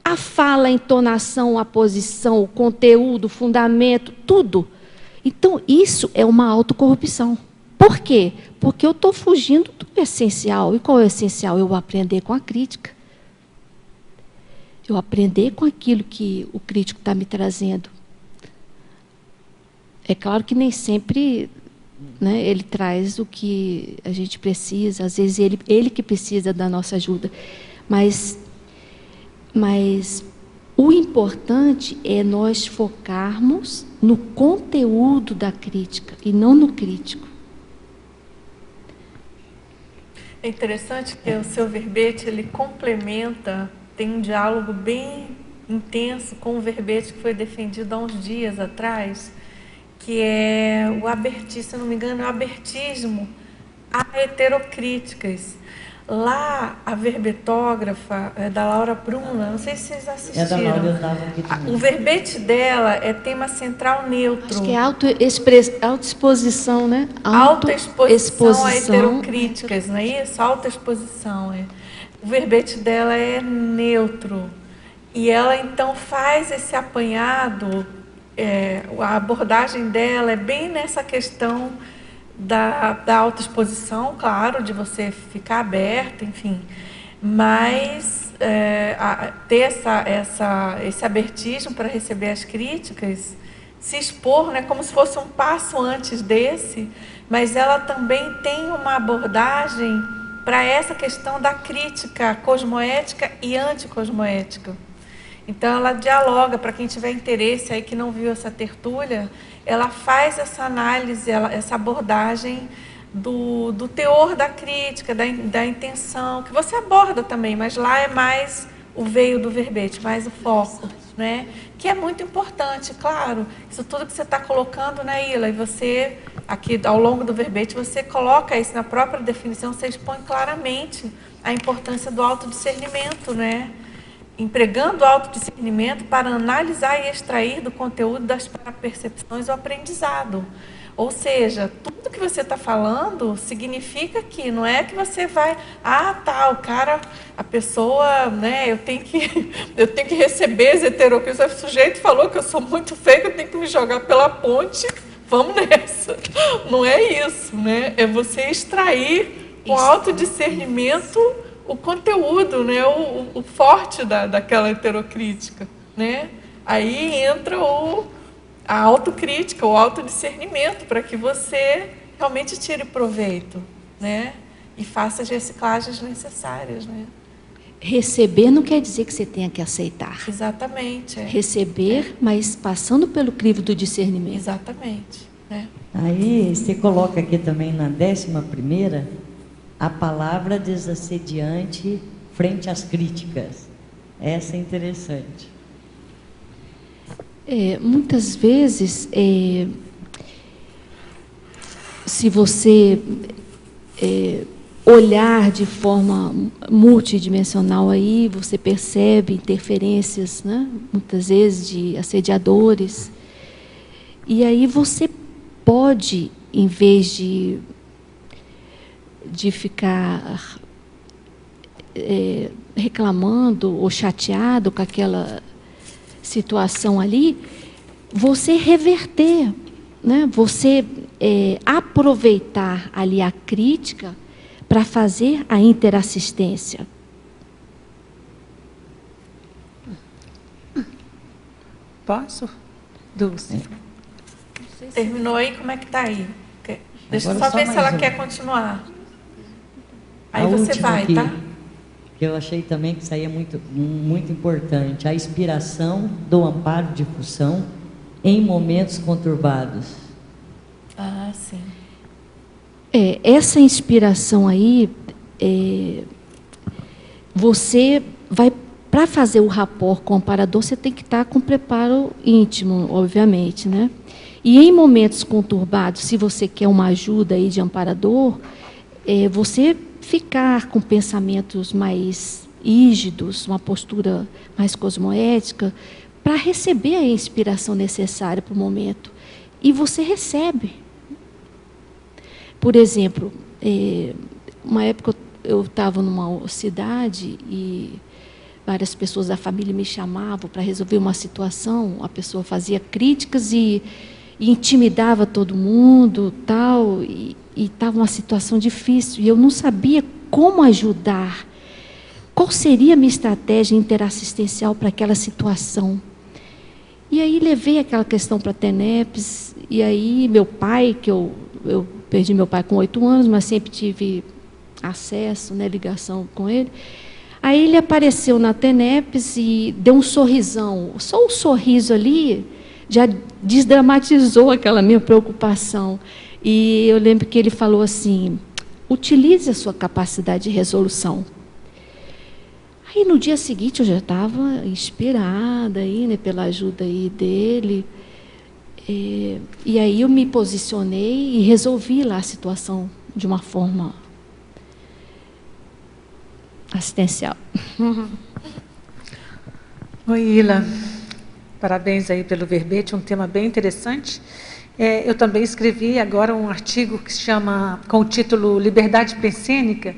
a fala, a entonação, a posição, o conteúdo, o fundamento, tudo. Então, isso é uma autocorrupção. Por quê? Porque eu estou fugindo do essencial. E qual é o essencial? Eu aprender com a crítica. Eu aprender com aquilo que o crítico está me trazendo. É claro que nem sempre, né, ele traz o que a gente precisa, às vezes ele que precisa da nossa ajuda. Mas o importante é nós focarmos no conteúdo da crítica e não no crítico. É interessante que o seu verbete, ele complementa, tem um diálogo bem intenso com o verbete que foi defendido há uns dias atrás, que é o abertismo, se não me engano, é o abertismo a heterocríticas. Lá, a verbetógrafa é da Laura Bruna, não sei se vocês assistiram. É da Laura, eu estava aqui também. O verbete dela é tema central neutro. Acho que é autoexposição, né? Autoexposição a heterocríticas, não é isso? Autoexposição. É. O verbete dela é neutro. E ela, então, faz esse apanhado, a abordagem dela é bem nessa questão da autoexposição, claro, de você ficar aberto, enfim, mas ter esse abertismo para receber as críticas, se expor, né, como se fosse um passo antes desse, mas ela também tem uma abordagem para essa questão da crítica cosmoética e anticosmoética. Então, ela dialoga, para quem tiver interesse aí que não viu essa tertúlia, ela faz essa análise, essa abordagem do teor da crítica, da intenção, que você aborda também, mas lá é mais o veio do verbete, mais o foco, né? Que é muito importante, claro. Isso tudo que você está colocando, né, Ila? E você, aqui ao longo do verbete, você coloca isso na própria definição, você expõe claramente a importância do autodiscernimento, né? Empregando o autodiscernimento para analisar e extrair do conteúdo das percepções o aprendizado. Ou seja, tudo que você está falando significa que não é que você vai, o cara, a pessoa, né, eu tenho que receber as heterocríticas, o sujeito falou que eu sou muito feio, que eu tenho que me jogar pela ponte, vamos nessa. Não é isso, né? É você extrair com autodiscernimento o conteúdo, né, o forte daquela heterocrítica, né? Aí entra a autocrítica, o autodiscernimento, para que você realmente tire proveito, né? E faça as reciclagens necessárias, né? Receber não quer dizer que você tenha que aceitar. Exatamente. Receber, mas passando pelo crivo do discernimento. Exatamente. Né? Aí você coloca aqui também na 11ª, a palavra desassediante frente às críticas. Essa é interessante. Muitas vezes, se você olhar de forma multidimensional, aí você percebe interferências, né? Muitas vezes de assediadores. E aí você pode, em vez de ficar reclamando ou chateado com aquela situação ali, você reverter, né? Você aproveitar ali a crítica para fazer a interassistência. Posso? Dulce. Terminou aí? Como é que está aí? Deixa eu só ver se ela quer continuar. Aí você vai, aqui, tá? Que eu achei também que isso aí é muito, muito importante. A inspiração do amparo de função em momentos conturbados. Ah, sim. Essa inspiração aí, você vai, para fazer o rapport com o amparador, você tem que estar com preparo íntimo, obviamente, né? E em momentos conturbados, se você quer uma ajuda aí de amparador, você ficar com pensamentos mais rígidos, uma postura mais cosmoética, para receber a inspiração necessária para o momento. E você recebe. Por exemplo, uma época eu estava numa cidade e várias pessoas da família me chamavam para resolver uma situação, a pessoa fazia críticas e intimidava todo mundo, tal, e estava uma situação difícil, e eu não sabia como ajudar. Qual seria a minha estratégia interassistencial para aquela situação? E aí levei aquela questão para a TENEPS, e aí meu pai, que eu perdi meu pai com 8 anos, mas sempre tive acesso, né, ligação com ele. Aí ele apareceu na TENEPS e deu um sorrisão. Só um sorriso ali já desdramatizou aquela minha preocupação. E eu lembro que ele falou assim: utilize a sua capacidade de resolução. Aí no dia seguinte eu já estava inspirada aí, né, pela ajuda aí dele. E aí eu me posicionei e resolvi lá a situação de uma forma assistencial. Oi, Ila. Parabéns aí pelo verbete, um tema bem interessante. Eu também escrevi agora um artigo que se chama, com o título Liberdade Pensênica.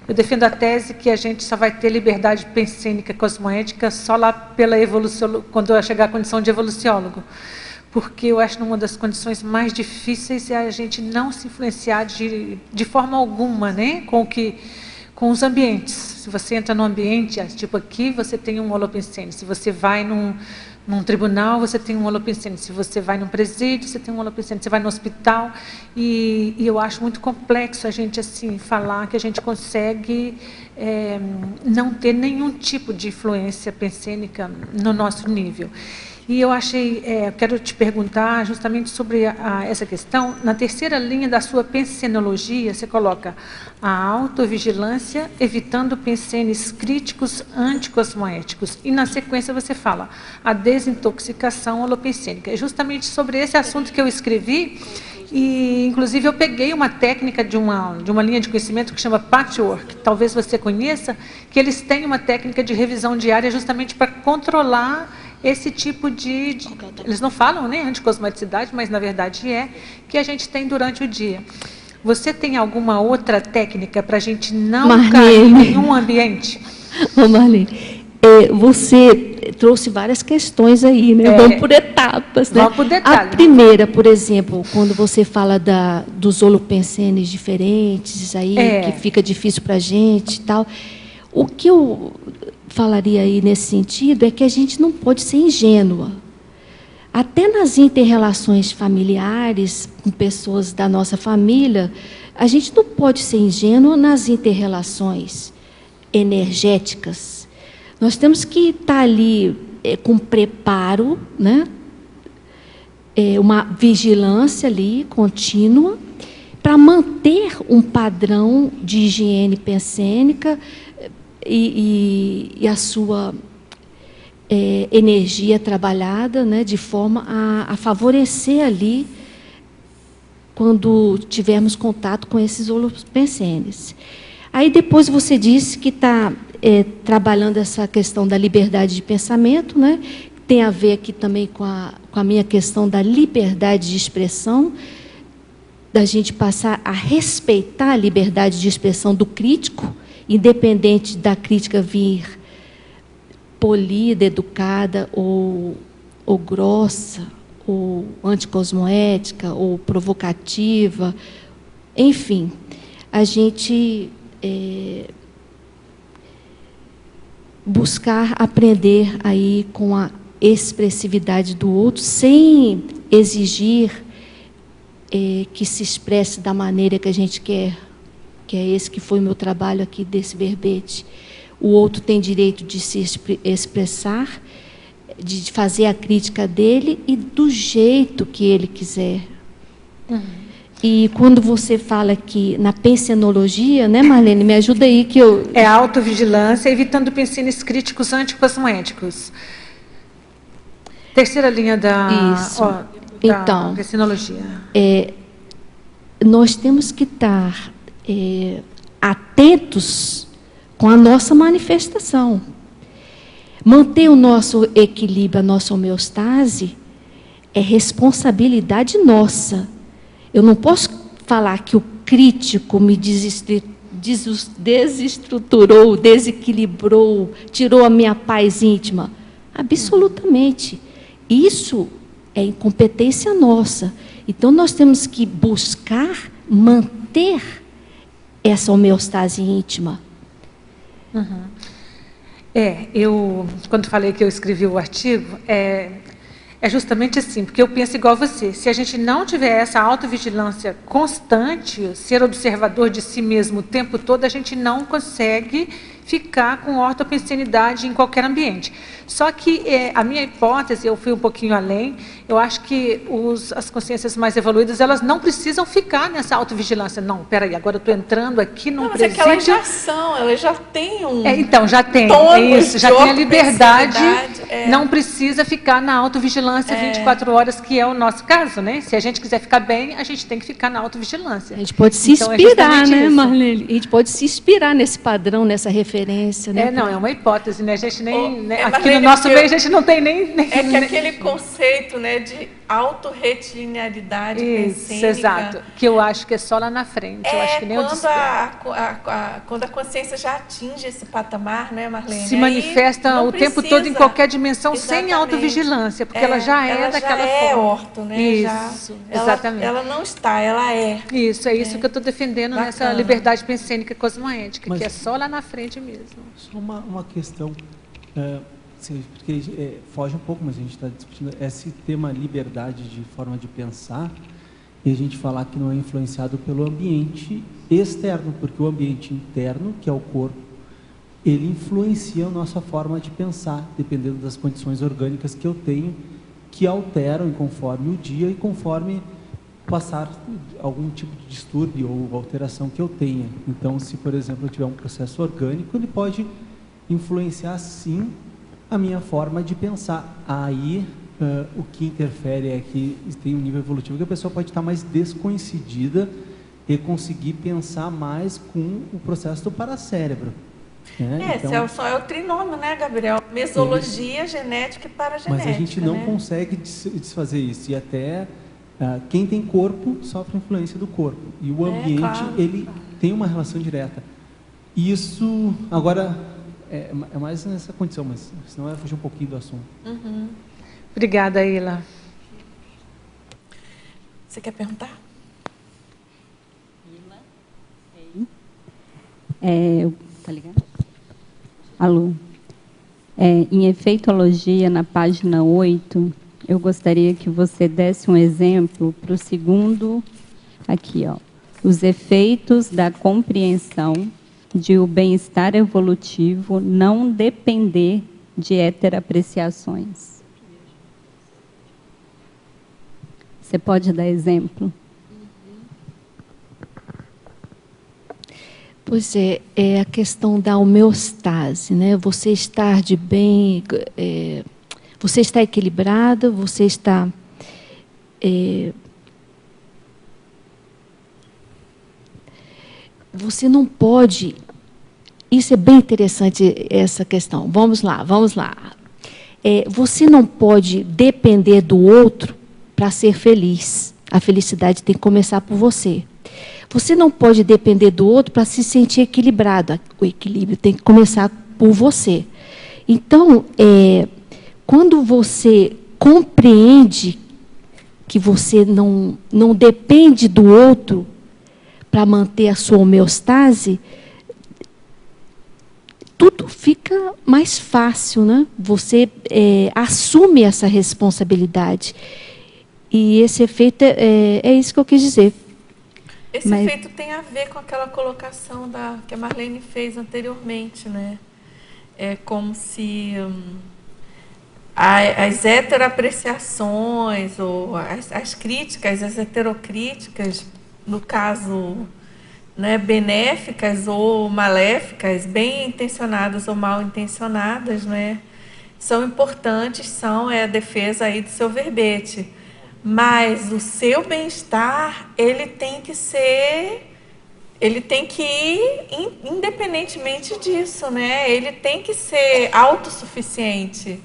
Eu defendo a tese que a gente só vai ter liberdade pensênica cosmoética só lá pela evolução, quando eu chegar à condição de evoluciólogo. Porque eu acho que uma das condições mais difíceis é a gente não se influenciar de forma alguma, né, com os ambientes. Se você entra num ambiente, tipo aqui, você tem um holopensene. Se você vai num tribunal, você tem um holopensene. Se você vai num presídio, você tem um holopensene. Você vai no hospital. E eu acho muito complexo a gente assim falar que a gente consegue não ter nenhum tipo de influência pensênica no nosso nível. E eu quero te perguntar justamente sobre essa questão. Na terceira linha da sua pensenologia, você coloca a autovigilância, evitando pensenes críticos anticosmoéticos. E na sequência você fala a desintoxicação holopensênica. É justamente sobre esse assunto que eu escrevi. E, inclusive, eu peguei uma técnica de uma linha de conhecimento que chama Patchwork, talvez você conheça, que eles têm uma técnica de revisão diária justamente para controlar esse tipo de... Eles não falam, né, anticosmaticidade, mas, na verdade, que a gente tem durante o dia. Você tem alguma outra técnica para a gente não cair em nenhum ambiente? Marlene, você trouxe várias questões aí, né? Vamos por etapas. Né? Vamos por detalhes. A primeira, por exemplo, quando você fala dos holopensenes diferentes, aí, que fica difícil para a gente e tal, o que eu falaria aí nesse sentido é que a gente não pode ser ingênua. Até nas inter-relações familiares, com pessoas da nossa família, a gente não pode ser ingênuo nas inter-relações energéticas. Nós temos que estar ali com preparo, né? Uma vigilância ali contínua, para manter um padrão de higiene pensênica e a sua energia trabalhada, né, de forma a favorecer ali quando tivermos contato com esses holopensenes. Aí depois você disse que está trabalhando essa questão da liberdade de pensamento, né, tem a ver aqui também com a minha questão da liberdade de expressão, da gente passar a respeitar a liberdade de expressão do crítico, independente da crítica vir polida, educada ou grossa, ou anticosmoética, ou provocativa, enfim, a gente buscar aprender aí com a expressividade do outro, sem exigir que se expresse da maneira que a gente quer, que é esse que foi o meu trabalho aqui desse verbete. O outro tem direito de se expressar, de fazer a crítica dele e do jeito que ele quiser. E quando você fala aqui na pensenologia, né, Marlene, me ajuda aí que eu... É a autovigilância, evitando pensenes críticos anticosmoéticos. Terceira linha da então, pensenologia. Nós temos que estar atentos com a nossa manifestação. Manter o nosso equilíbrio, a nossa homeostase, é responsabilidade nossa. Eu não posso falar que o crítico me desestruturou, desequilibrou, tirou a minha paz íntima? Absolutamente. Isso é incompetência nossa. Então, nós temos que buscar manter essa homeostase íntima. Uhum. Eu, quando falei que eu escrevi o artigo, é justamente assim, porque eu penso igual você. Se a gente não tiver essa autovigilância constante, ser observador de si mesmo o tempo todo, a gente não consegue ficar com ortopensenidade em qualquer ambiente. Só que a minha hipótese, eu fui um pouquinho além, eu acho que as consciências mais evoluídas, elas não precisam ficar nessa autovigilância. Não, peraí, agora eu estou entrando aqui num presídio... Mas é que elas já são, elas já têm um... então, já tem, isso, já tem a liberdade, não precisa ficar na autovigilância 24 horas, que é o nosso caso, né? Se a gente quiser ficar bem, a gente tem que ficar na autovigilância. A gente pode se inspirar, né, Marlene? A gente pode se inspirar nesse padrão, nessa referência, né? Não, é uma hipótese, né? A gente nem... aqui no nosso meio, a gente não tem nem... É que aquele conceito, né, de autorretilinearidade pensênica... Exato. Que eu acho que é só lá na frente. Eu acho que nem quando a consciência já atinge esse patamar, né, Marlene? Se manifesta o tempo todo em qualquer dimensão, sem autovigilância, porque ela já é daquela forma. Ela é orto, né? Isso, exatamente. Ela não está, ela é. Isso, é isso que eu estou defendendo nessa liberdade pensênica cosmoética, que é só lá na frente mesmo. Só uma questão... porque foge um pouco, mas a gente está discutindo esse tema liberdade de forma de pensar, e a gente falar que não é influenciado pelo ambiente externo, porque o ambiente interno, que é o corpo, ele influencia a nossa forma de pensar, dependendo das condições orgânicas que eu tenho, que alteram conforme o dia e conforme passar algum tipo de distúrbio ou alteração que eu tenha. Então, se, por exemplo, eu tiver um processo orgânico, ele pode influenciar, sim, a minha forma de pensar. Aí, o que interfere é que tem um nível evolutivo que a pessoa pode estar mais descoincidida e conseguir pensar mais com o processo do paracérebro. Então, é o trinômio, né, Gabriel? Mesologia, genética e paragenética. Mas a gente não consegue desfazer isso. E até quem tem corpo sofre influência do corpo. E o ambiente, ele tem uma relação direta. Isso, agora... É mais nessa condição, mas senão vai fugir um pouquinho do assunto. Uhum. Obrigada, Ila. Você quer perguntar? Tá ligado? Alô. Em efeitologia, na página 8, eu gostaria que você desse um exemplo para o segundo, aqui, ó. Os efeitos da compreensão de o bem-estar evolutivo não depender de heterapreciações. Você pode dar exemplo? Pois é a questão da homeostase, né? Você estar de bem, você está equilibrado, você está você não pode... Isso é bem interessante, essa questão. Vamos lá. Você não pode depender do outro para ser feliz. A felicidade tem que começar por você. Você não pode depender do outro para se sentir equilibrado. O equilíbrio tem que começar por você. Então, quando você compreende que você não depende do outro para manter a sua homeostase, tudo fica mais fácil, né? Você assume essa responsabilidade. E esse efeito é isso que eu quis dizer. Esse efeito tem a ver com aquela colocação que a Marlene fez anteriormente, né? É como se as heterapreciações, ou as críticas, as heterocríticas, no caso, né, benéficas ou maléficas, bem intencionadas ou mal intencionadas, né, são importantes, são a defesa aí do seu verbete. Mas o seu bem-estar, ele tem que ir independentemente disso, né? Ele tem que ser autossuficiente.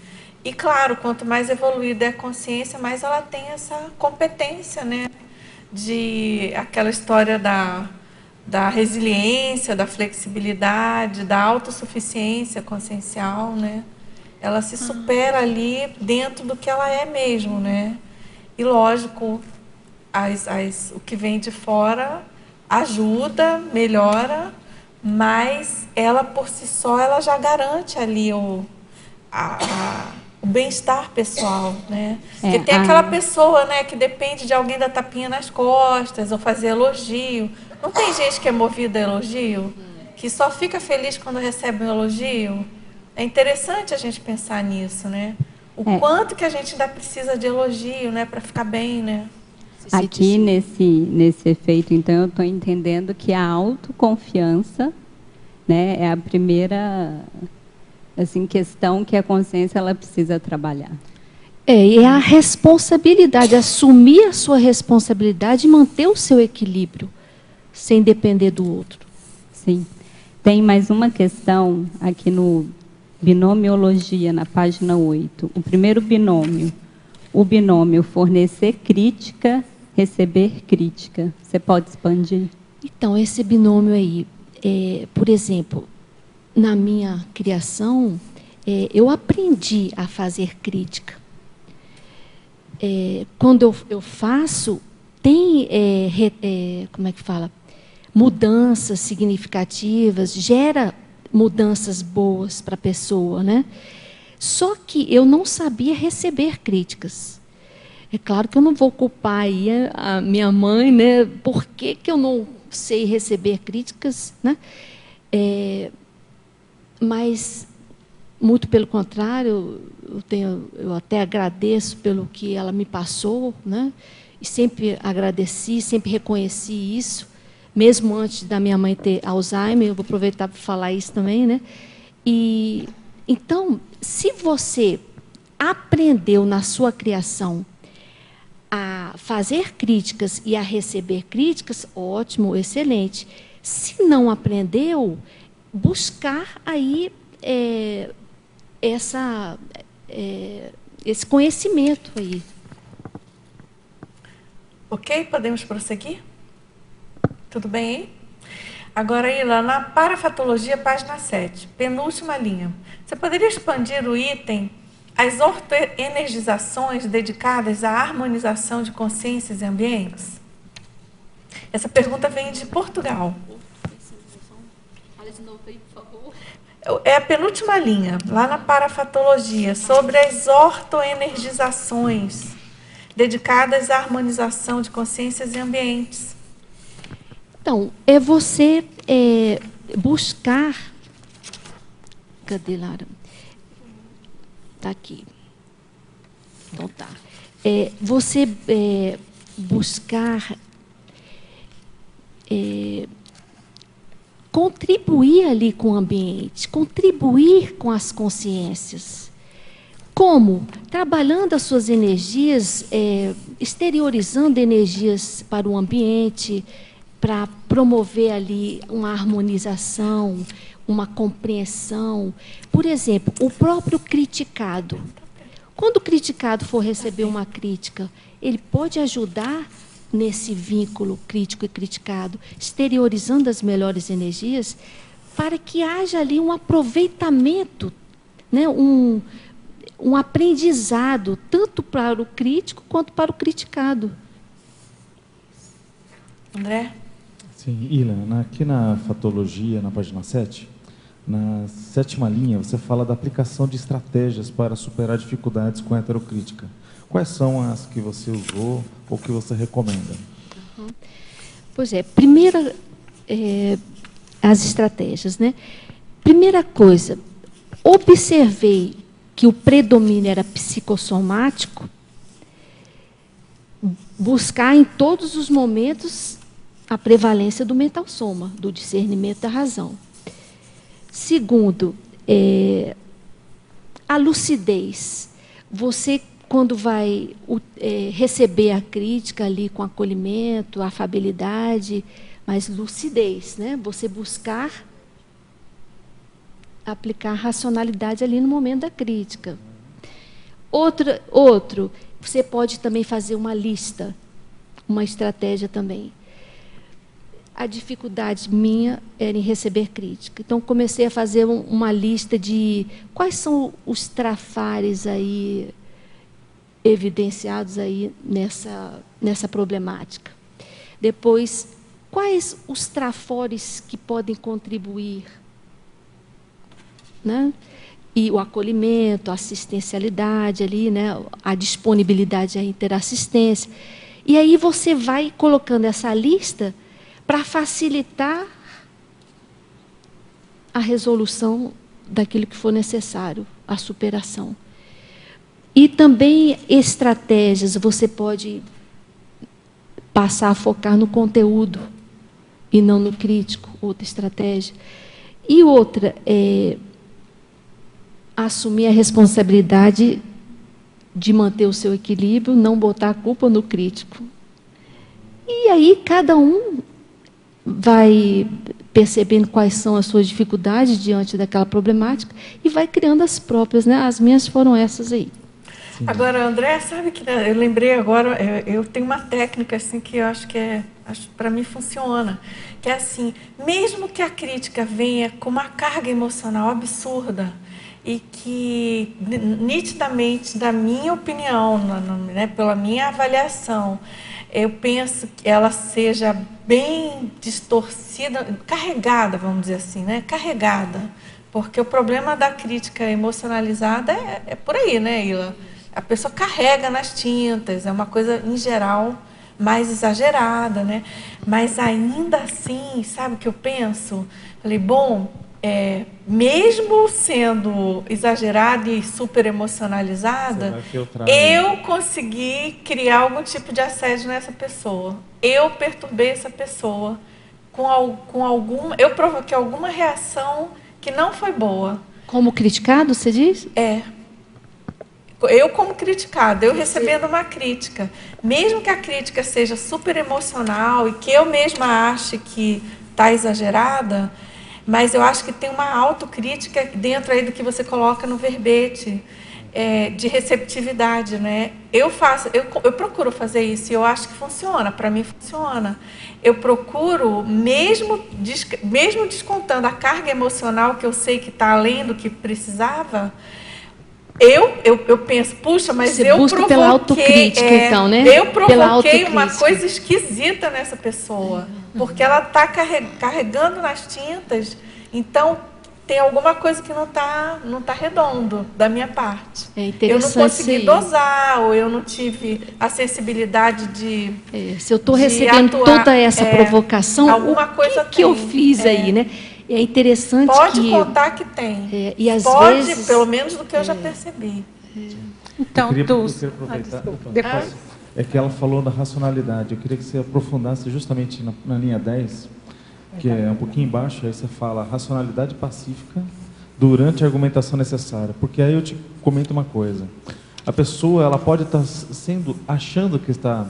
E claro, quanto mais evoluída é a consciência, mais ela tem essa competência, né, de aquela história da resiliência, da flexibilidade, da autossuficiência consciencial, né? Ela se supera ali dentro do que ela é mesmo, né? E lógico, o que vem de fora ajuda, melhora, mas ela por si só ela já garante ali o bem-estar pessoal, né? Porque tem aquela pessoa, né, que depende de alguém dar tapinha nas costas ou fazer elogio. Não tem gente que é movida a elogio, que só fica feliz quando recebe um elogio? É interessante a gente pensar nisso, né? O quanto que a gente ainda precisa de elogio, né, para ficar bem, né? Aqui nesse efeito, então, eu estou entendendo que a autoconfiança, né, é a primeira assim, questão que a consciência ela precisa trabalhar. É a responsabilidade, assumir a sua responsabilidade e manter o seu equilíbrio, sem depender do outro. Sim. Tem mais uma questão aqui no binomiologia, na página 8. O primeiro binômio. O binômio fornecer crítica, receber crítica. Você pode expandir? Então, esse binômio aí, por exemplo, na minha criação, eu aprendi a fazer crítica. Quando eu faço, tem, como é que fala? Mudanças significativas, gera mudanças boas para a pessoa, né? Só que eu não sabia receber críticas. É claro que eu não vou culpar aí a minha mãe, né? Por que eu não sei receber críticas, né? Mas, muito pelo contrário, eu até agradeço pelo que ela me passou, né? E sempre agradeci, sempre reconheci isso. Mesmo antes da minha mãe ter Alzheimer, eu vou aproveitar para falar isso também, né? E então, se você aprendeu na sua criação a fazer críticas e a receber críticas, ótimo, excelente. Se não aprendeu, buscar aí esse conhecimento aí. Ok? Podemos prosseguir? Tudo bem aí? Agora, Ila, na parafatologia, página 7, penúltima linha. Você poderia expandir o item as ortoenergizações dedicadas à harmonização de consciências e ambientes? Essa pergunta vem de Portugal. É a penúltima linha, lá na parafatologia, sobre as ortoenergizações dedicadas à harmonização de consciências e ambientes. Então, é você buscar... Cadê, Lara? Está aqui. Então, tá. Você buscar contribuir ali com o ambiente, contribuir com as consciências. Como? Trabalhando as suas energias, exteriorizando energias para o ambiente, para promover ali uma harmonização, uma compreensão. Por exemplo, o próprio criticado. Quando o criticado for receber uma crítica, ele pode ajudar nesse vínculo crítico e criticado, exteriorizando as melhores energias, para que haja ali um aproveitamento, né, um aprendizado, tanto para o crítico quanto para o criticado. André? Sim, Ila, aqui na fatologia, na página 7, na 7ª linha, você fala da aplicação de estratégias para superar dificuldades com a heterocrítica. Quais são as que você usou ou que você recomenda? Pois é, primeira, as estratégias, né? Primeira coisa, observei que o predomínio era psicossomático, buscar em todos os momentos a prevalência do mental soma, do discernimento da razão. Segundo, a lucidez. Você, quando vai receber a crítica ali com acolhimento, afabilidade, mas lucidez, né? Você buscar aplicar racionalidade ali no momento da crítica. Outro, você pode também fazer uma lista uma estratégia também. A dificuldade minha era em receber crítica. Então, comecei a fazer uma lista de quais são os trafares aí evidenciados aí nessa problemática. Depois, quais os trafores que podem contribuir, né? E o acolhimento, a assistencialidade ali, né? A disponibilidade à interassistência. E aí você vai colocando essa lista para facilitar a resolução daquilo que for necessário, a superação. E também estratégias, você pode passar a focar no conteúdo e não no crítico, outra estratégia. E outra é assumir a responsabilidade de manter o seu equilíbrio, não botar a culpa no crítico. E aí cada um vai percebendo quais são as suas dificuldades diante daquela problemática e vai criando as próprias, né? As minhas foram essas aí. Sim. Agora, André, sabe que eu lembrei agora, eu tenho uma técnica assim que eu acho que para mim funciona, que é assim, mesmo que a crítica venha com uma carga emocional absurda e que nitidamente, da minha opinião, né, pela minha avaliação, eu penso que ela seja bem distorcida, carregada, vamos dizer assim, né? Carregada. Porque o problema da crítica emocionalizada é por aí, né, Ila? A pessoa carrega nas tintas, é uma coisa, em geral, mais exagerada, né? Mas ainda assim, sabe o que eu penso? Falei, bom, mesmo sendo exagerada e super emocionalizada, eu consegui criar algum tipo de assédio nessa pessoa. Eu perturbei essa pessoa eu provoquei alguma reação que não foi boa. Como criticado, você diz? Eu como criticada, eu recebendo uma crítica, mesmo que a crítica seja super emocional e que eu mesma ache que está exagerada, mas eu acho que tem uma autocrítica dentro aí do que você coloca no verbete, de receptividade, né? Eu procuro fazer isso e eu acho que funciona, para mim funciona. Eu procuro, mesmo descontando a carga emocional que eu sei que está além do que precisava, eu penso, puxa, mas você eu busca provoquei, pela autocrítica, então, né? Eu provoquei uma coisa esquisita nessa pessoa, porque ela está carregando nas tintas, então tem alguma coisa que não tá redondo da minha parte. É interessante. Eu não consegui dosar, ou eu não tive a sensibilidade de se eu estou recebendo toda essa provocação, alguma coisa que eu fiz aí, né? É interessante pode contar que tem. E às pode, vezes, pelo menos do que eu já percebi. Então, eu queria aproveitar. Depois. É que ela falou da racionalidade. Eu queria que você aprofundasse justamente na linha 10, que é um pouquinho embaixo, aí você fala racionalidade pacífica durante a argumentação necessária. Porque aí eu te comento uma coisa. A pessoa, ela pode estar achando que está...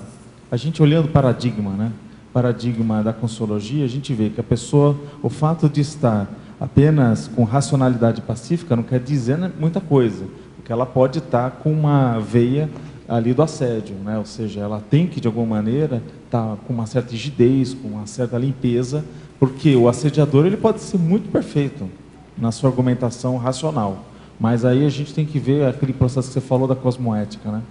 A gente olhando o paradigma, né? Paradigma da consciologia, a gente vê que a pessoa, o fato de estar apenas com racionalidade pacífica não quer dizer muita coisa, porque ela pode estar com uma veia ali do assédio, né? Ou seja, ela tem que de alguma maneira estar com uma certa rigidez, com uma certa limpeza, porque o assediador ele pode ser muito perfeito na sua argumentação racional, mas aí a gente tem que ver aquele processo que você falou da cosmoética, né?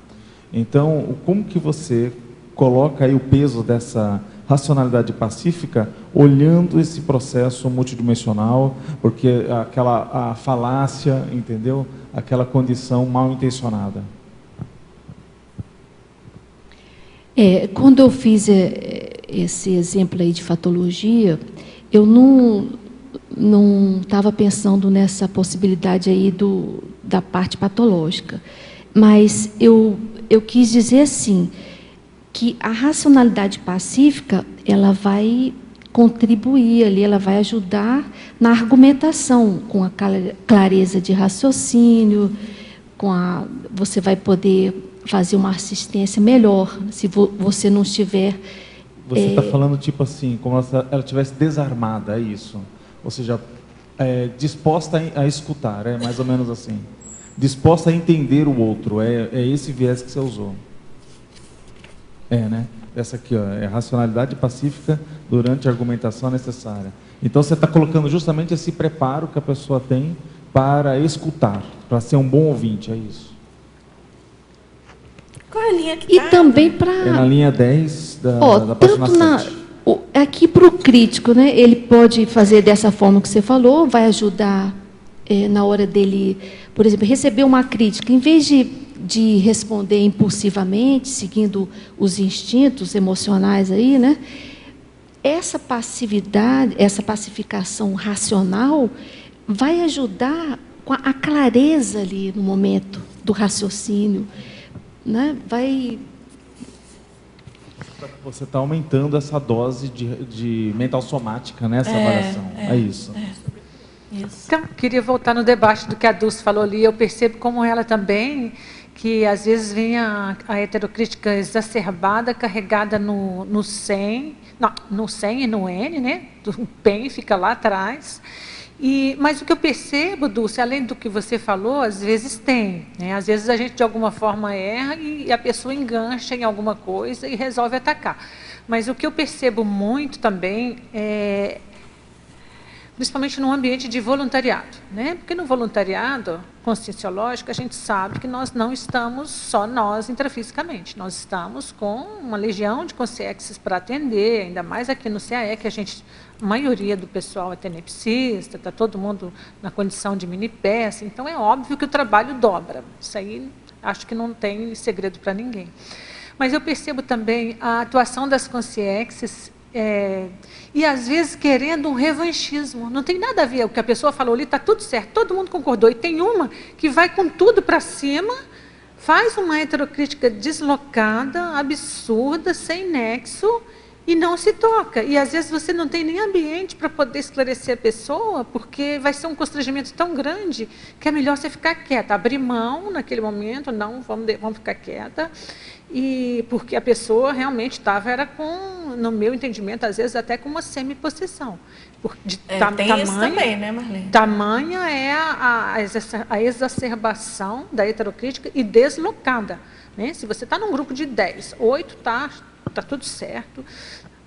Então, como que você coloca aí o peso dessa racionalidade pacífica, olhando esse processo multidimensional, porque a falácia, entendeu? Aquela condição mal intencionada. Quando eu fiz esse exemplo aí de fatologia, eu não estava pensando nessa possibilidade aí da parte patológica, mas eu quis dizer assim, que a racionalidade pacífica, ela vai contribuir ali, ela vai ajudar na argumentação, com a clareza de raciocínio, você vai poder fazer uma assistência melhor, se você não estiver... Você está falando tipo assim, como ela estivesse desarmada, é isso? Ou seja, disposta a escutar, é mais ou menos assim. Disposta a entender o outro, é esse viés que você usou. né? Essa aqui, ó, é racionalidade pacífica durante a argumentação necessária. Então, você está colocando justamente esse preparo que a pessoa tem para escutar, para ser um bom ouvinte, é isso. Qual é a linha que E tá? também para... É na linha 10 da página 7. Aqui para o crítico, né? Ele pode fazer dessa forma que você falou, vai ajudar na hora dele, por exemplo, receber uma crítica, em vez de responder impulsivamente, seguindo os instintos emocionais aí, né? Essa passividade, essa pacificação racional vai ajudar com a clareza ali no momento do raciocínio, né? Você está aumentando essa dose de mental somática nessa avaliação. É isso. Isso. Então, queria voltar no debate do que a Dulce falou ali. Eu percebo como ela também, que às vezes vem a heterocrítica exacerbada, carregada no 100, no 100 e no N, né? O PEN fica lá atrás. Mas o que eu percebo, Dulce, além do que você falou, às vezes tem, né? Às vezes a gente de alguma forma erra e a pessoa engancha em alguma coisa e resolve atacar. Mas o que eu percebo muito também principalmente no ambiente de voluntariado, né? Porque no voluntariado conscienciológico a gente sabe que nós não estamos só nós intrafisicamente, nós estamos com uma legião de consciências para atender, ainda mais aqui no CAE, que a maioria do pessoal é tenepsista, está todo mundo na condição de mini peça, então é óbvio que o trabalho dobra, isso aí acho que não tem segredo para ninguém. Mas eu percebo também a atuação das consciências e às vezes querendo um revanchismo. Não tem nada a ver, o que a pessoa falou ali está tudo certo, todo mundo concordou. E tem uma que vai com tudo para cima, faz uma heterocrítica deslocada, absurda, sem nexo, e não se toca. E às vezes você não tem nem ambiente para poder esclarecer a pessoa, porque vai ser um constrangimento tão grande que é melhor você ficar quieta, abrir mão naquele momento, não, vamos ficar quieta. E porque a pessoa realmente estava, no meu entendimento, às vezes até com uma semi-possessão. Tem isso também, né, Marlene? Tamanha é a exacerbação da heterocrítica e deslocada, né? Se você está num grupo de 10, 8 está tudo certo,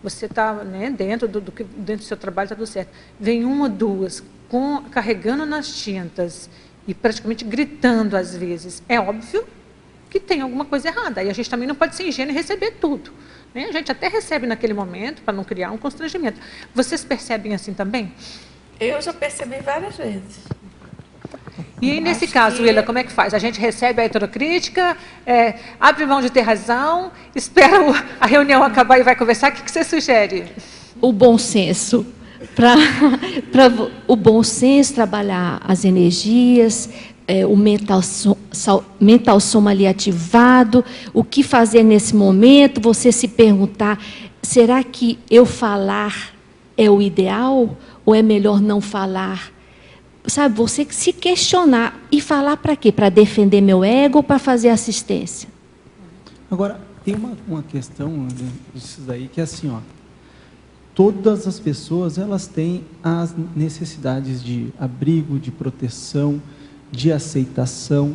você está, né, dentro do seu trabalho, está tudo certo. Vem uma, duas, carregando nas tintas e praticamente gritando às vezes. É óbvio que tem alguma coisa errada. E a gente também não pode ser ingênuo e receber tudo, né? A gente até recebe naquele momento para não criar um constrangimento. Vocês percebem assim também? Eu já percebi várias vezes. E aí, nesse caso, Willa, como é que faz? A gente recebe a heterocrítica, abre mão de ter razão, espera a reunião acabar e vai conversar? O que você sugere? O bom senso. Para o bom senso, trabalhar as energias, o mental soma ali ativado, o que fazer nesse momento, você se perguntar, será que eu falar é o ideal ou é melhor não falar? Sabe, você se questionar e falar para quê? Para defender meu ego ou para fazer assistência? Agora, tem uma questão disso daí que é assim, ó, todas as pessoas elas têm as necessidades de abrigo, de proteção, de aceitação,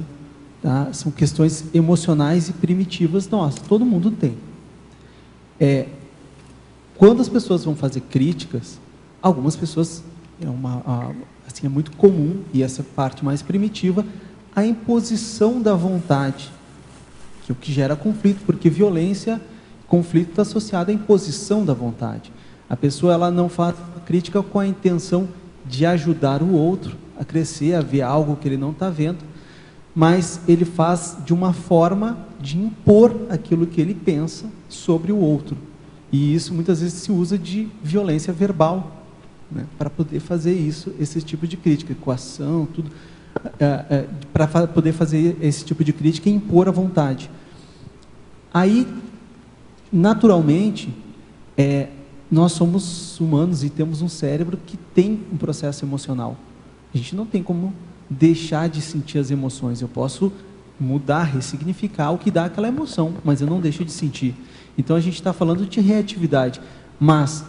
tá? São questões emocionais e primitivas nossas, todo mundo tem. Quando as pessoas vão fazer críticas, algumas pessoas, assim, é muito comum, e essa parte mais primitiva, a imposição da vontade, que é o que gera conflito, porque violência, conflito está associado à imposição da vontade. A pessoa ela não faz crítica com a intenção de ajudar o outro a crescer, a ver algo que ele não está vendo, mas ele faz de uma forma de impor aquilo que ele pensa sobre o outro. E isso muitas vezes se usa de violência verbal, né, para poder fazer esse tipo de crítica, coação, tudo, para poder fazer esse tipo de crítica e impor a vontade. Aí, naturalmente, nós somos humanos e temos um cérebro que tem um processo emocional. A gente não tem como deixar de sentir as emoções. Eu posso mudar, ressignificar o que dá aquela emoção, mas eu não deixo de sentir. Então, a gente está falando de reatividade. Mas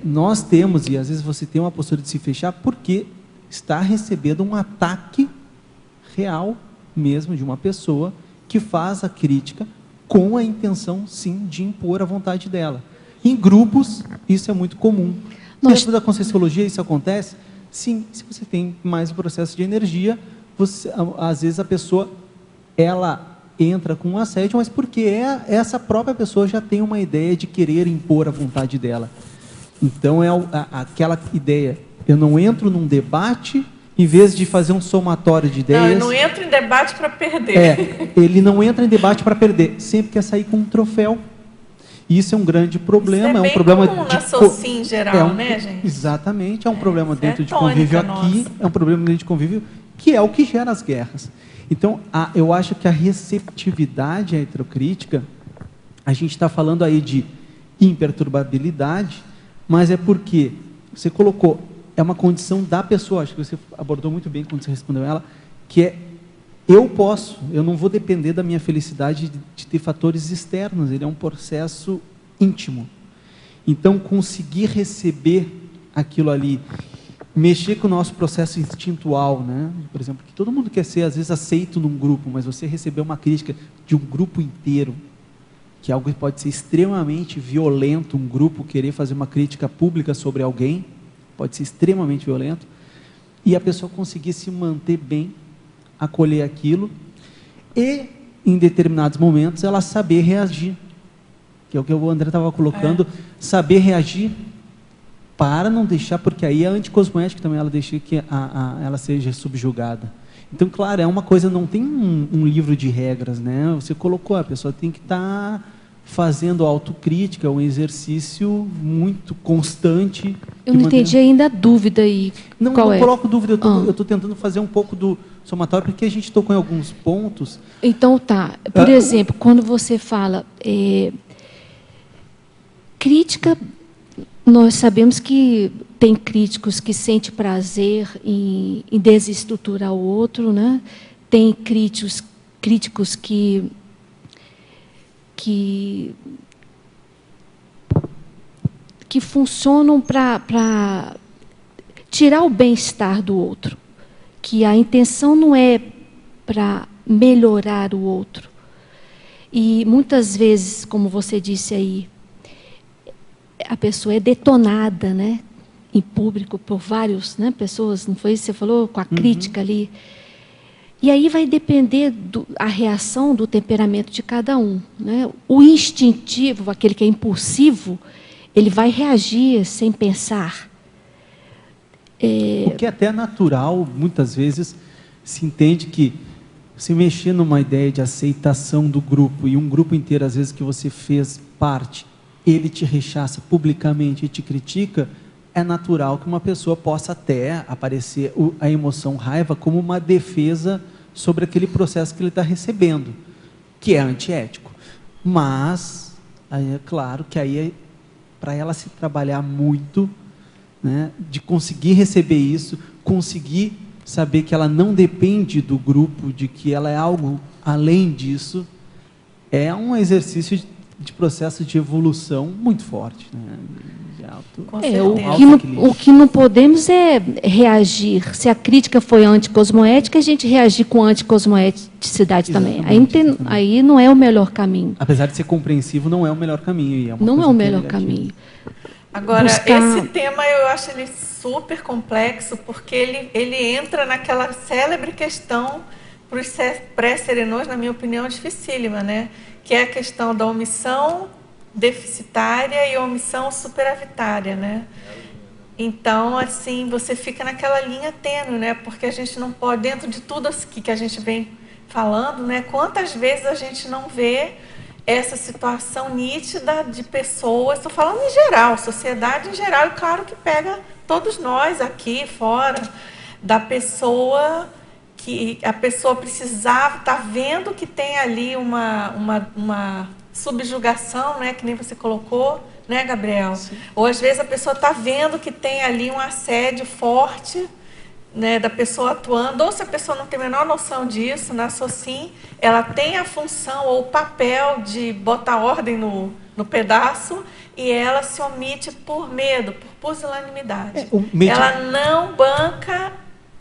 nós temos, e às vezes você tem uma postura de se fechar, porque está recebendo um ataque real mesmo de uma pessoa que faz a crítica com a intenção, sim, de impor a vontade dela. Em grupos, isso é muito comum. Dentro da Conscienciologia, isso acontece? Sim, se você tem mais um processo de energia, às vezes a pessoa, ela entra com um assédio, mas porque essa própria pessoa já tem uma ideia de querer impor a vontade dela. Então, é aquela ideia, eu não entro num debate, em vez de fazer um somatório de ideias... Não, eu não entro em debate para perder. Ele não entra em debate para perder, sempre quer sair com um troféu. Isso é um grande problema. Isso é bem um problema comum na SOCIM em geral, né, gente? Exatamente, é um problema dentro de tônica convívio aqui, nossa. é um problema dentro de convívio, que é o que gera as guerras. Então, eu acho que a receptividade à heterocrítica, a gente está falando aí de imperturbabilidade, mas é porque você colocou, é uma condição da pessoa, acho que você abordou muito bem quando você respondeu ela, que é, eu não vou depender da minha felicidade de ter fatores externos, ele é um processo íntimo. Então, conseguir receber aquilo ali, mexer com o nosso processo instintual, né? Por exemplo, que todo mundo quer ser, às vezes, aceito num grupo, mas você receber uma crítica de um grupo inteiro, que é algo que pode ser extremamente violento, um grupo querer fazer uma crítica pública sobre alguém, pode ser extremamente violento, e a pessoa conseguir se manter bem, acolher aquilo, e, em determinados momentos, ela saber reagir, que é o que o André estava colocando, saber reagir, para não deixar, porque aí a anticosmoética também, ela deixa que ela seja subjugada. Então, claro, é uma coisa, não tem um livro de regras, né? Você colocou, a pessoa tem que estar fazendo autocrítica, um exercício muito constante. Eu não entendi ainda a dúvida aí. Não, Qual não é? coloco dúvida, eu estou tentando fazer um pouco do somatório, porque a gente tocou em alguns pontos. Então, tá. Por exemplo, quando você fala crítica, nós sabemos que tem críticos que sentem prazer em desestruturar o outro, né? Tem críticos que funcionam para tirar o bem-estar do outro, que a intenção não é para melhorar o outro. E muitas vezes, como você disse aí, a pessoa é detonada, né, em público por várias, né, pessoas, não foi isso que você falou, com a crítica ali. E aí vai depender a reação do temperamento de cada um, né? O instintivo, aquele que é impulsivo, ele vai reagir sem pensar. O que é até natural, muitas vezes, se entende que se mexer numa ideia de aceitação do grupo, e um grupo inteiro, às vezes, que você fez parte, ele te rechaça publicamente e te critica, é natural que uma pessoa possa até aparecer a emoção raiva como uma defesa sobre aquele processo que ele está recebendo, que é antiético. Mas, aí é claro que aí para ela se trabalhar muito, né, de conseguir receber isso, conseguir saber que ela não depende do grupo, de que ela é algo além disso, é um exercício de processo de evolução muito forte, né? O que não podemos é reagir. Se a crítica foi anticosmoética, a gente reagir com anticosmoeticidade também. Aí não é o melhor caminho. Apesar de ser compreensivo, não é o melhor caminho. Não é o melhor caminho. Agora, esse tema eu acho ele super complexo, porque ele entra naquela célebre questão para os pré-serenões, na minha opinião, dificílima, né? Que é a questão da omissão deficitária e omissão superavitária, né? Então, assim, você fica naquela linha tênue, né? Porque a gente não pode, dentro de tudo que a gente vem falando, né? Quantas vezes a gente não vê essa situação nítida de pessoas, estou falando em geral, sociedade em geral, e claro que pega todos nós aqui fora, da pessoa que a pessoa precisava, está vendo que tem ali uma subjugação, né, que nem você colocou, né, Gabriel? Sim. Ou às vezes a pessoa está vendo que tem ali um assédio forte, né, da pessoa atuando, ou se a pessoa não tem a menor noção disso, na SOCIM, ela tem a função ou o papel de botar ordem no pedaço, e ela se omite por medo, por pusilanimidade. Ela não banca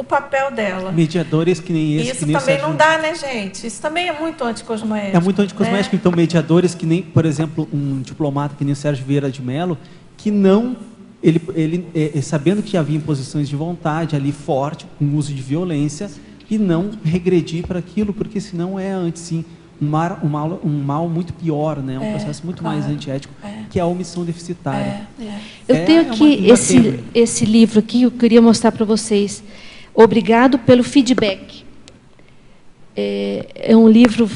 o papel dela. Mediadores que nem esse. Isso que nem também o Sérgio... não dá, né, gente? Isso também é muito anticosmoético. É muito anticosmoético. Então, mediadores que nem, por exemplo, um diplomata que nem o Sérgio Vieira de Mello, que não... Ele sabendo que havia imposições de vontade ali forte, com uso de violência, e não regredir para aquilo, porque senão é antes, sim, um mal muito pior, né? Um processo muito mais antiético, que é a omissão deficitária. Eu tenho aqui esse livro aqui, eu queria mostrar para vocês. Obrigado pelo feedback. É um livro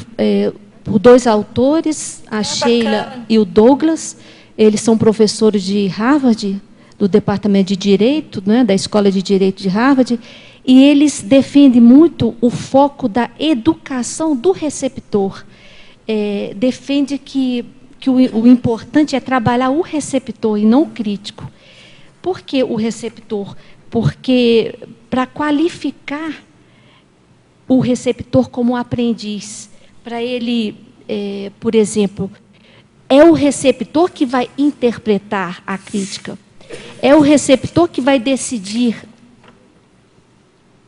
por 2 autores, a Sheila bacana. e o Douglas. Eles são professores de Harvard, do Departamento de Direito, né, da Escola de Direito de Harvard, e eles defendem muito o foco da educação do receptor. Defende que o importante é trabalhar o receptor e não o crítico. Por que o receptor? Porque para qualificar o receptor como aprendiz, para ele, por exemplo, é o receptor que vai interpretar a crítica. É o receptor que vai decidir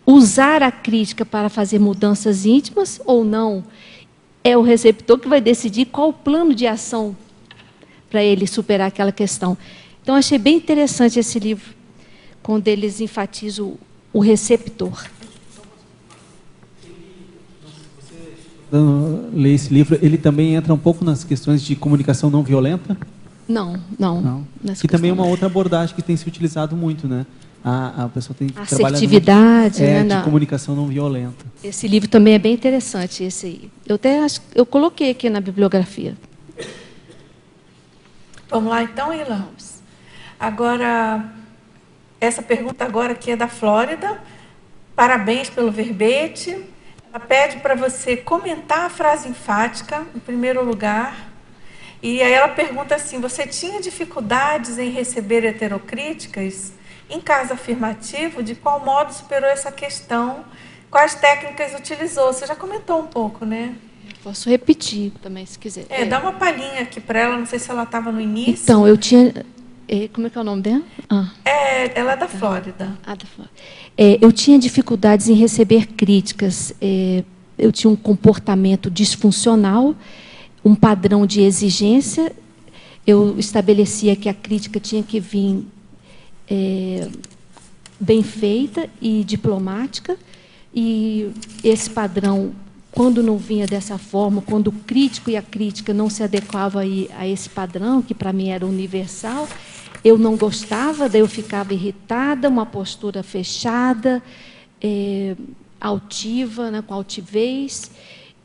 usar a crítica para fazer mudanças íntimas ou não. É o receptor que vai decidir qual o plano de ação para ele superar aquela questão. Então, achei bem interessante esse livro, quando eles enfatizam o receptor. Ler esse livro, ele também entra um pouco nas questões de comunicação não violenta? Não. Que também é uma outra abordagem que tem se utilizado muito, né? A pessoa tem que trabalhar assertividade, de comunicação não violenta. Esse livro também é bem interessante, esse aí. Eu coloquei aqui na bibliografia. Vamos lá, então, Ila? Agora, essa pergunta agora aqui é da Flórida. Parabéns pelo verbete. Ela pede para você comentar a frase enfática, em primeiro lugar. E aí ela pergunta assim, você tinha dificuldades em receber heterocríticas? Em caso afirmativo, de qual modo superou essa questão? Quais técnicas utilizou? Você já comentou um pouco, né? Posso repetir também, se quiser. Dá uma palhinha aqui para ela, não sei se ela estava no início. Então, eu tinha... como é que é o nome dela? Ela é da Flórida. Da Flórida. Eu tinha dificuldades em receber críticas. Eu tinha um comportamento disfuncional, um padrão de exigência. Eu estabelecia que a crítica tinha que vir bem feita e diplomática. E esse padrão, quando não vinha dessa forma, quando o crítico e a crítica não se adequavam a esse padrão, que para mim era universal, eu não gostava, daí eu ficava irritada, uma postura fechada, altiva, né, com altivez.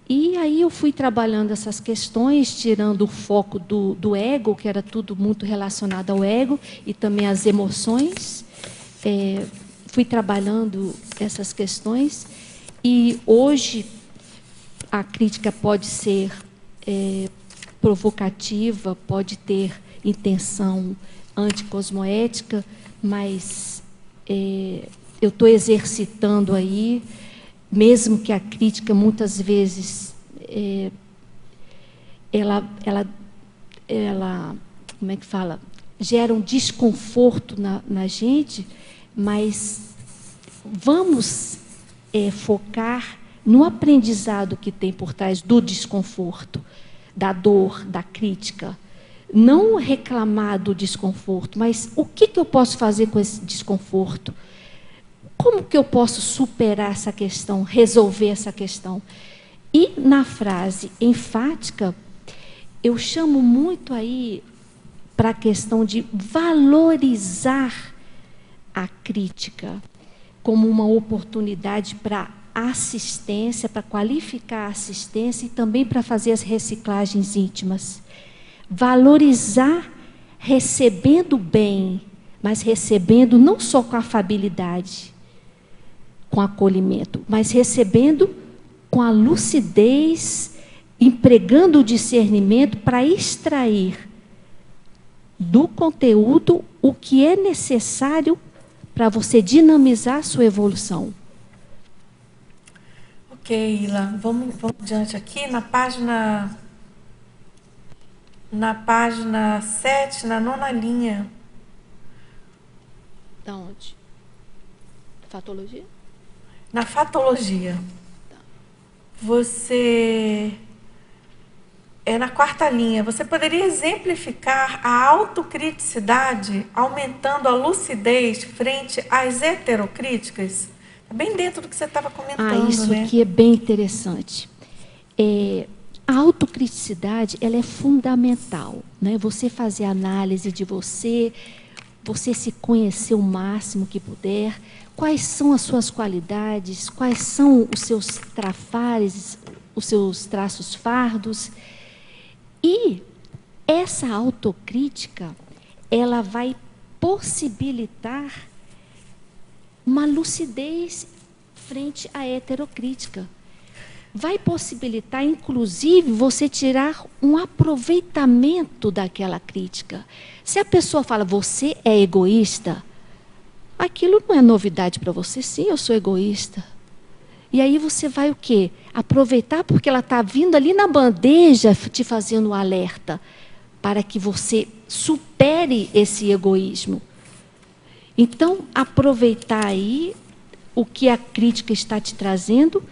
E aí eu fui trabalhando essas questões, tirando o foco do ego, que era tudo muito relacionado ao ego, e também às emoções. Fui trabalhando essas questões. E hoje a crítica pode ser provocativa, pode ter intenção anticosmoética, mas eu estou exercitando aí, mesmo que a crítica muitas vezes ela como é que fala, gera um desconforto na gente, mas vamos focar no aprendizado que tem por trás do desconforto, da dor, da crítica. Não reclamar do desconforto, mas o que eu posso fazer com esse desconforto? Como que eu posso superar essa questão, resolver essa questão? E na frase enfática, eu chamo muito aí para a questão de valorizar a crítica como uma oportunidade para assistência, para qualificar a assistência e também para fazer as reciclagens íntimas. Valorizar recebendo bem, mas recebendo não só com afabilidade, com acolhimento, mas recebendo com a lucidez, empregando o discernimento para extrair do conteúdo o que é necessário para você dinamizar a sua evolução. Ok, Ila, vamos adiante aqui na página 7, na 9ª linha. Da onde? Fatologia? na fatologia, você... na quarta linha, você poderia exemplificar a autocriticidade aumentando a lucidez frente às heterocríticas? Bem dentro do que você estava comentando, isso né? aqui é bem interessante. A autocriticidade, ela é fundamental, né? Você fazer análise de você se conhecer o máximo que puder, quais são as suas qualidades, quais são os seus trafares, os seus traços fardos. E essa autocrítica, ela vai possibilitar uma lucidez frente à heterocrítica. Vai possibilitar, inclusive, você tirar um aproveitamento daquela crítica. Se a pessoa fala, você é egoísta, aquilo não é novidade para você. Sim, eu sou egoísta. E aí você vai o quê? Aproveitar porque ela está vindo ali na bandeja te fazendo um alerta para que você supere esse egoísmo. Então, aproveitar aí o que a crítica está te trazendo,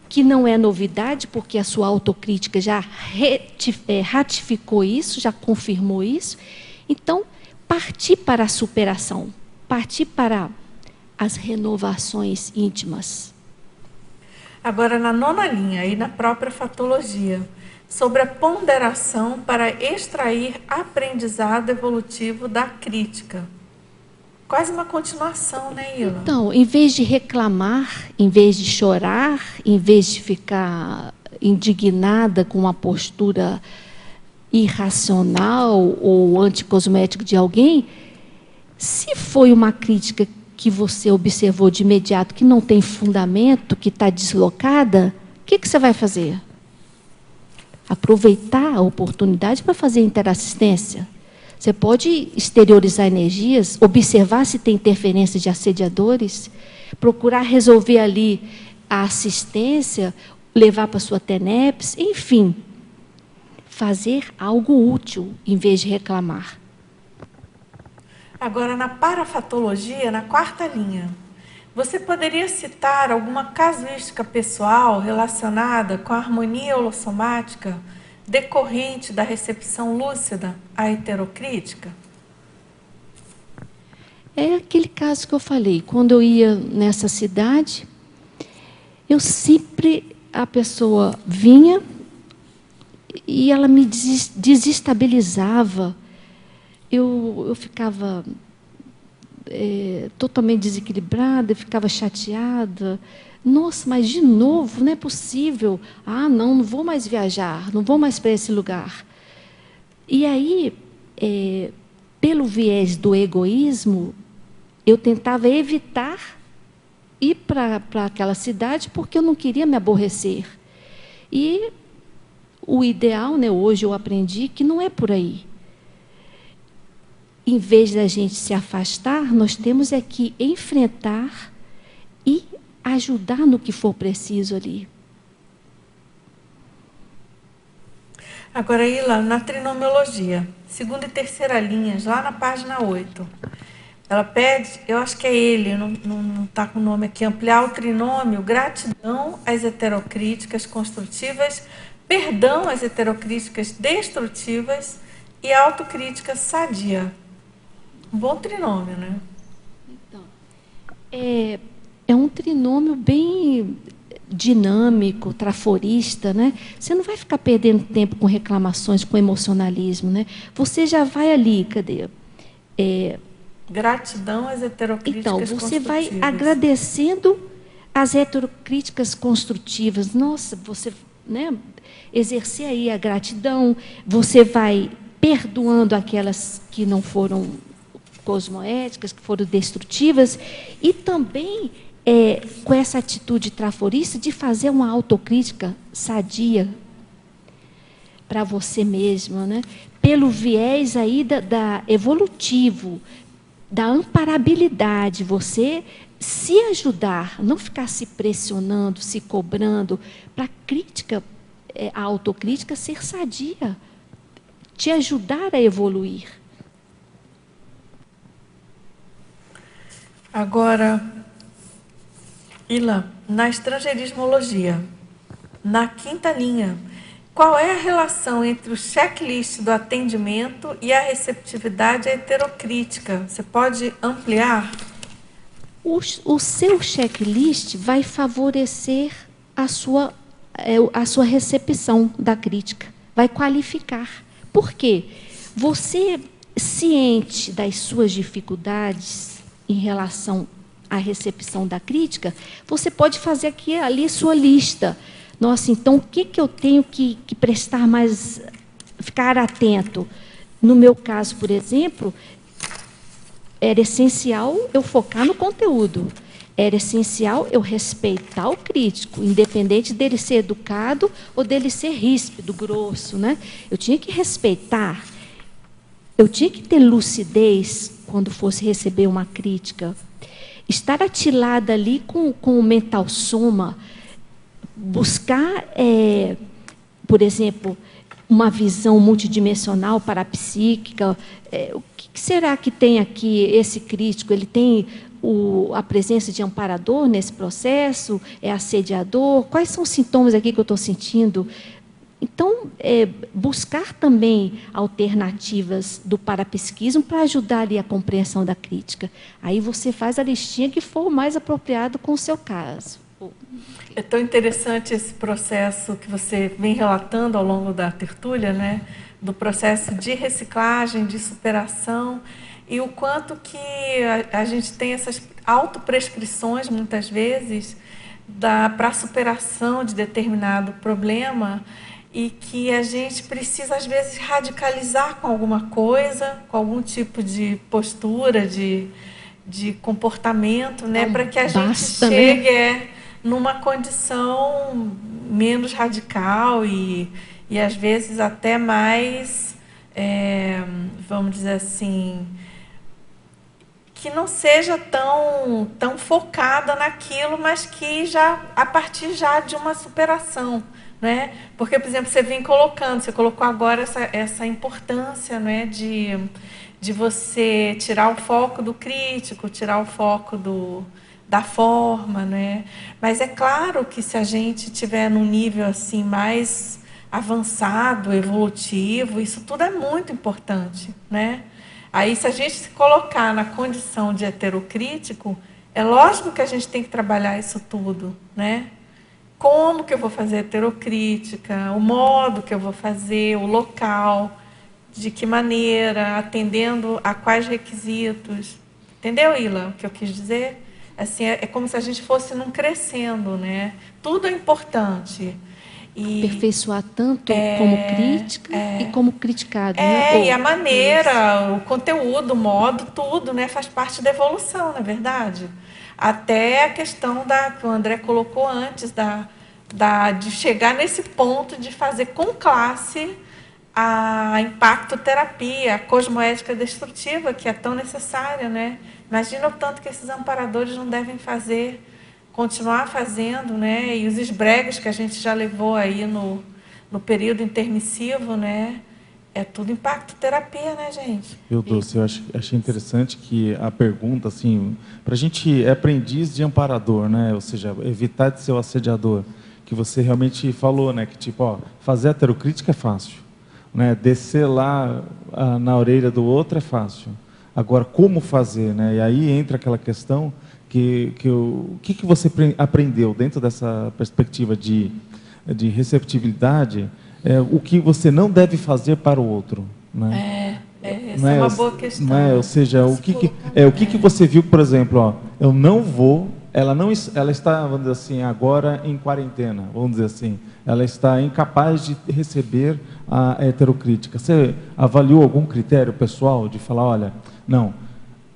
que não é novidade, porque a sua autocrítica já ratificou isso, já confirmou isso. Então, partir para a superação, partir para as renovações íntimas. Agora, na nona linha, aí na própria fatologia, sobre a ponderação para extrair aprendizado evolutivo da crítica. Quase uma continuação, né, Ila? Então, em vez de reclamar, em vez de chorar, em vez de ficar indignada com uma postura irracional ou anticosmética de alguém, se foi uma crítica que você observou de imediato que não tem fundamento, que está deslocada, o que você vai fazer? Aproveitar a oportunidade para fazer interassistência. Você pode exteriorizar energias, observar se tem interferência de assediadores, procurar resolver ali a assistência, levar para a sua TENEPS, enfim, fazer algo útil em vez de reclamar. Agora, na parafatologia, na quarta linha, você poderia citar alguma casuística pessoal relacionada com a harmonia holossomática decorrente da recepção lúcida à heterocrítica? É aquele caso que eu falei. Quando eu ia nessa cidade, a pessoa vinha e ela me desestabilizava. Eu ficava totalmente desequilibrada, eu ficava chateada. Nossa, mas de novo, não é possível. Ah, não vou mais viajar, não vou mais para esse lugar. E aí, pelo viés do egoísmo, eu tentava evitar ir para aquela cidade porque eu não queria me aborrecer. E o ideal, né, hoje eu aprendi que não é por aí. Em vez da gente se afastar, nós temos que enfrentar e ajudar no que for preciso ali. Agora, Ila, na trinomiologia, segunda e terceira linhas, lá na página 8, ela pede, eu acho que é ele, não está com o nome aqui, ampliar o trinômio, gratidão às heterocríticas construtivas, perdão às heterocríticas destrutivas e autocrítica sadia. Um bom trinômio, né? Então, é um trinômio bem dinâmico, traforista, né? Você não vai ficar perdendo tempo com reclamações, com emocionalismo, né? Você já vai ali, cadê? Gratidão às heterocríticas construtivas. Então, você vai agradecendo as heterocríticas construtivas. Nossa, você, né, exercer aí a gratidão, você vai perdoando aquelas que não foram cosmoéticas, que foram destrutivas, e também com essa atitude traforista de fazer uma autocrítica sadia para você mesmo, né? Pelo viés aí da evolutivo, da amparabilidade, você se ajudar, não ficar se pressionando, se cobrando, para a crítica, a autocrítica ser sadia, te ajudar a evoluir. Agora, Ila, na estrangeirismologia, na 5ª linha, qual é a relação entre o checklist do atendimento e a receptividade heterocrítica? Você pode ampliar? O seu checklist vai favorecer a sua recepção da crítica, vai qualificar. Por quê? Você, ciente das suas dificuldades em relação à recepção da crítica, você pode fazer aqui ali sua lista. Nossa, então o que eu tenho que prestar mais, ficar atento? No meu caso, por exemplo, era essencial eu focar no conteúdo. Era essencial eu respeitar o crítico, independente dele ser educado ou dele ser ríspido, grosso, né? Eu tinha que respeitar. Eu tinha que ter lucidez quando fosse receber uma crítica. Estar atilada ali com o mental soma, buscar, por exemplo, uma visão multidimensional parapsíquica. O que será que tem aqui esse crítico? Ele tem a presença de amparador nesse processo? É assediador? Quais são os sintomas aqui que eu estou sentindo? Então, buscar também alternativas do parapsiquismo para ajudar ali a compreensão da crítica. Aí você faz a listinha que for o mais apropriado com o seu caso. É tão interessante esse processo que você vem relatando ao longo da tertúlia, né? Do processo de reciclagem, de superação, e o quanto que a gente tem essas autoprescrições, muitas vezes, para a superação de determinado problema, e que a gente precisa, às vezes, radicalizar com alguma coisa, com algum tipo de postura, de comportamento, né? Para que a gente chegue numa condição menos radical e às vezes até mais, vamos dizer assim, que não seja tão focada naquilo, mas que já a partir já de uma superação, né? Porque, por exemplo, você colocou agora essa importância, né, de você tirar o foco do crítico, tirar o foco da forma, né? Mas é claro que se a gente tiver num nível assim mais avançado, evolutivo, isso tudo é muito importante, né? Aí, se a gente se colocar na condição de heterocrítico, é lógico que a gente tem que trabalhar isso tudo, né? Como que eu vou fazer heterocrítica, o modo que eu vou fazer, o local, de que maneira, atendendo a quais requisitos. Entendeu, Ila, o que eu quis dizer? Assim, é como se a gente fosse num crescendo, né? Tudo é importante. E aperfeiçoar tanto como crítica e como criticado. Né? E a maneira, o conteúdo, o modo, tudo, né? Faz parte da evolução, não é verdade? Até a questão que o André colocou antes, de chegar nesse ponto de fazer com classe a impactoterapia, a cosmoética destrutiva, que é tão necessária, né? Imagina o tanto que esses amparadores não devem fazer, continuar fazendo, né? E os esbregas que a gente já levou aí no período intermissivo, né? É tudo impactoterapia, né, gente? Dulce, eu achei interessante que a pergunta, assim, para a gente é aprendiz de amparador, né? Ou seja, evitar de ser o assediador, que você realmente falou, né? Que tipo, fazer heterocrítica é fácil, né? Descer lá na orelha do outro é fácil. Agora, como fazer, né? E aí entra aquela questão que você aprendeu dentro dessa perspectiva de receptividade, o que você não deve fazer para o outro, né? Essa é uma boa questão. Né? Ou seja, o que você viu, por exemplo, eu não vou, ela está, vamos dizer assim, agora em quarentena, vamos dizer assim, ela está incapaz de receber a heterocrítica. Você avaliou algum critério pessoal de falar, olha, não,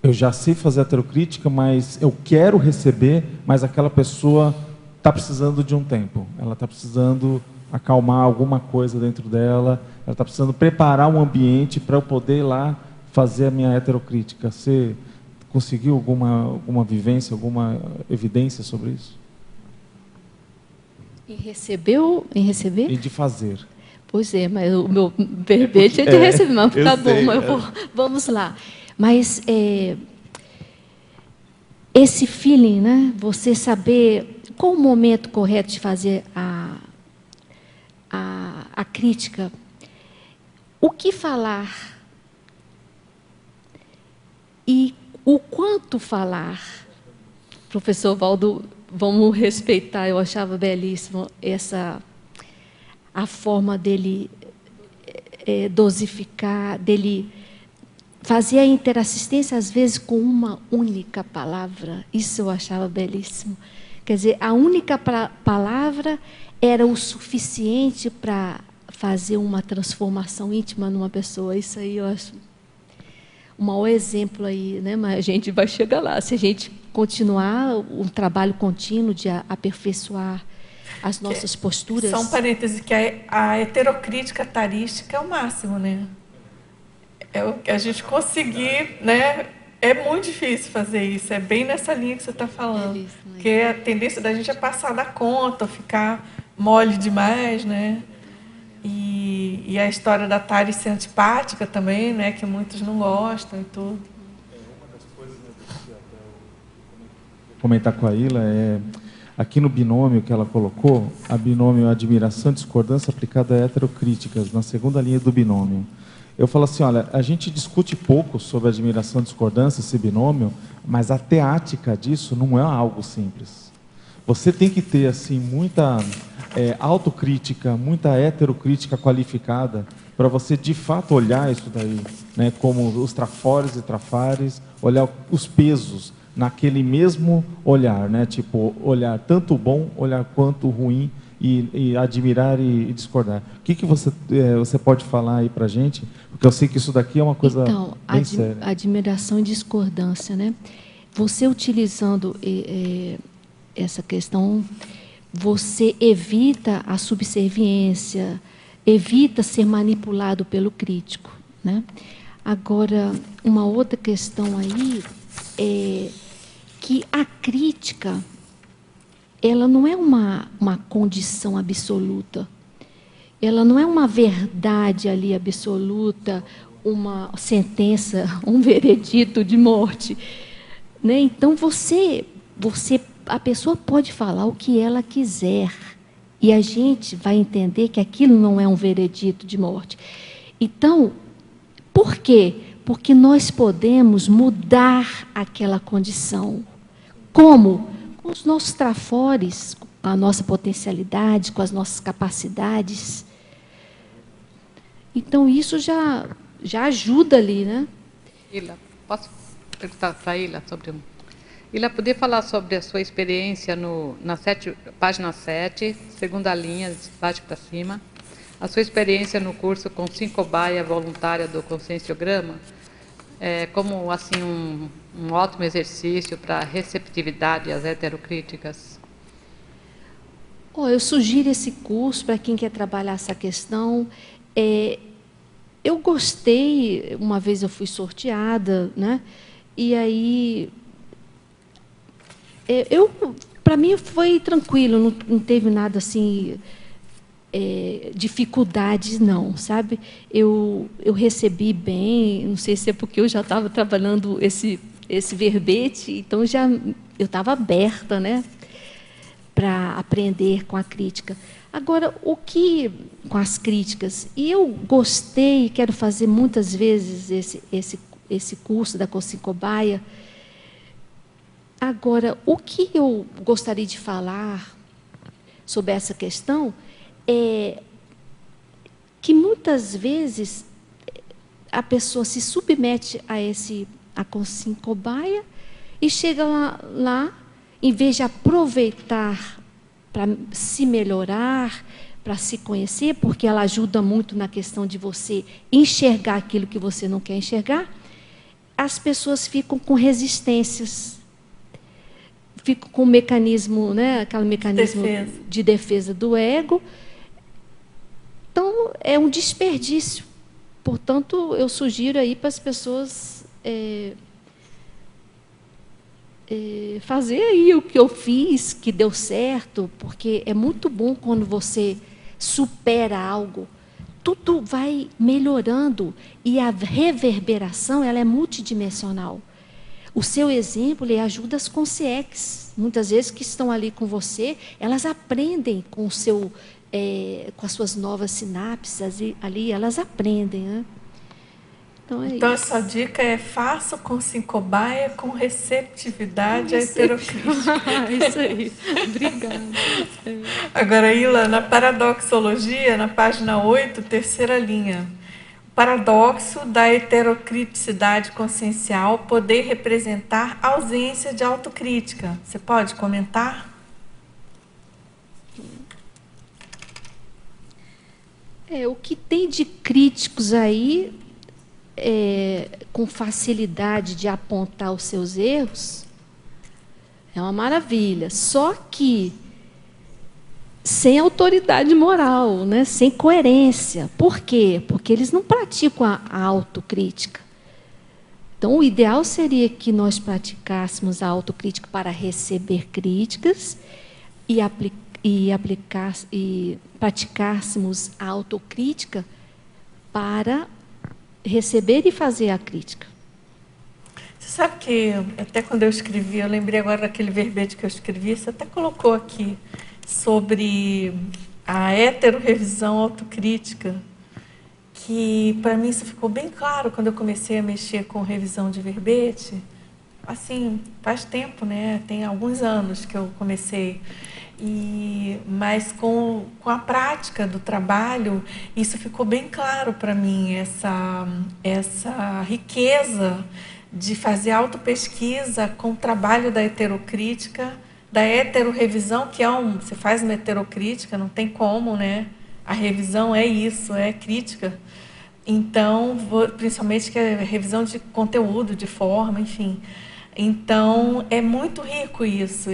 eu já sei fazer heterocrítica, mas eu quero receber, mas aquela pessoa está precisando de um tempo, ela está precisando acalmar alguma coisa dentro dela, ela está precisando preparar um ambiente para eu poder ir lá fazer a minha heterocrítica. Você conseguiu alguma vivência, alguma evidência sobre isso? Em receber? E de fazer. Pois é, mas o meu verbete é de receber, mas tá bom, mas vamos lá. Mas esse feeling, né? Você saber qual o momento correto de fazer a crítica, o que falar e o quanto falar. Professor Valdo, vamos respeitar, eu achava belíssimo a forma dele dosificar, dele fazer a interassistência, às vezes, com uma única palavra. Isso eu achava belíssimo. Quer dizer, a única palavra era o suficiente para fazer uma transformação íntima numa pessoa. Isso aí eu acho um mau exemplo aí, né? Mas a gente vai chegar lá. Se a gente continuar um trabalho contínuo de aperfeiçoar as nossas posturas... Só um parêntese, que a heterocrítica tarística é o máximo, né? É o que a gente conseguir, né? É muito difícil fazer isso. É bem nessa linha que você está falando. Porque a tendência da gente é passar da conta, ficar mole demais, né? E a história da Tari ser antipática também, né? Que muitos não gostam e tudo. Uma das coisas, né, que eu comentar com a Ilha aqui no binômio que ela colocou, a binômio admiração e discordância aplicada a heterocríticas, na segunda linha do binômio. Eu falo assim, olha, a gente discute pouco sobre admiração e discordância, esse binômio, mas a teática disso não é algo simples. Você tem que ter assim, muita autocrítica, muita heterocrítica qualificada, para você, de fato, olhar isso daí, né, como os trafores e trafares, olhar os pesos naquele mesmo olhar, né, tipo, olhar tanto bom, olhar quanto ruim, e admirar e discordar. O que você pode falar aí para a gente? Porque eu sei que isso daqui é uma coisa bem séria. Admiração e discordância, né? Você utilizando essa questão, você evita a subserviência, evita ser manipulado pelo crítico, né? Agora, uma outra questão aí é que a crítica, ela não é uma condição absoluta, ela não é uma verdade ali absoluta, uma sentença, um veredito de morte, né? Então a pessoa pode falar o que ela quiser e a gente vai entender que aquilo não é um veredito de morte. Então, por quê? Porque nós podemos mudar aquela condição. Como? Com os nossos trafores, com a nossa potencialidade, com as nossas capacidades. Então, isso já ajuda ali, né? Ilha, posso perguntar para a Ilha sobre... Ilha, poder falar sobre a sua experiência página 7, segunda linha, de baixo para cima, a sua experiência no curso com cobaia voluntária do conscienciograma, como assim um ótimo exercício para a receptividade às heterocríticas? Eu sugiro esse curso para quem quer trabalhar essa questão. Eu gostei, uma vez eu fui sorteada, né? E aí, para mim foi tranquilo, não teve nada assim, dificuldades não, sabe? Eu recebi bem, não sei se é porque eu já estava trabalhando esse verbete, então eu estava aberta, né, para aprender com a crítica. Agora, com as críticas, e eu gostei, quero fazer muitas vezes esse curso da cobaia. Agora, o que eu gostaria de falar sobre essa questão é que muitas vezes a pessoa se submete a cobaia e chega lá, em vez de aproveitar para se melhorar, para se conhecer, porque ela ajuda muito na questão de você enxergar aquilo que você não quer enxergar, as pessoas ficam com resistências, ficam com o mecanismo, né, aquele mecanismo de defesa do ego. Então, é um desperdício. Portanto, eu sugiro aí para as pessoas fazer aí o que eu fiz, que deu certo, porque é muito bom quando você supera algo, tudo vai melhorando e a reverberação ela é multidimensional. O seu exemplo ele ajuda as consciências. Muitas vezes que estão ali com você, elas aprendem com com as suas novas sinapses ali, elas aprendem, né? Então, essa dica é: faça com cobaia com receptividade à heterocrítica. Isso aí. Obrigada. Agora, Ila, na paradoxologia, na página 8, terceira linha. O paradoxo da heterocriticidade consciencial poder representar ausência de autocrítica. Você pode comentar? O que tem de críticos aí, com facilidade de apontar os seus erros, é uma maravilha. Só que sem autoridade moral, né? Sem coerência. Por quê? Porque eles não praticam a autocrítica. Então, o ideal seria que nós praticássemos a autocrítica para receber críticas e praticássemos a autocrítica para receber e fazer a crítica. Você sabe que, até quando eu escrevi, eu lembrei agora daquele verbete que eu escrevi, você até colocou aqui, sobre a heterorevisão autocrítica, que para mim isso ficou bem claro quando eu comecei a mexer com revisão de verbete. Assim, faz tempo, né? Tem alguns anos que eu comecei. Mas com a prática do trabalho, isso ficou bem claro para mim, essa riqueza de fazer autopesquisa com o trabalho da heterocrítica, da heterorevisão, que você faz uma heterocrítica, não tem como, né? A revisão é isso, é crítica. Então, principalmente que é revisão de conteúdo, de forma, enfim. Então, é muito rico isso,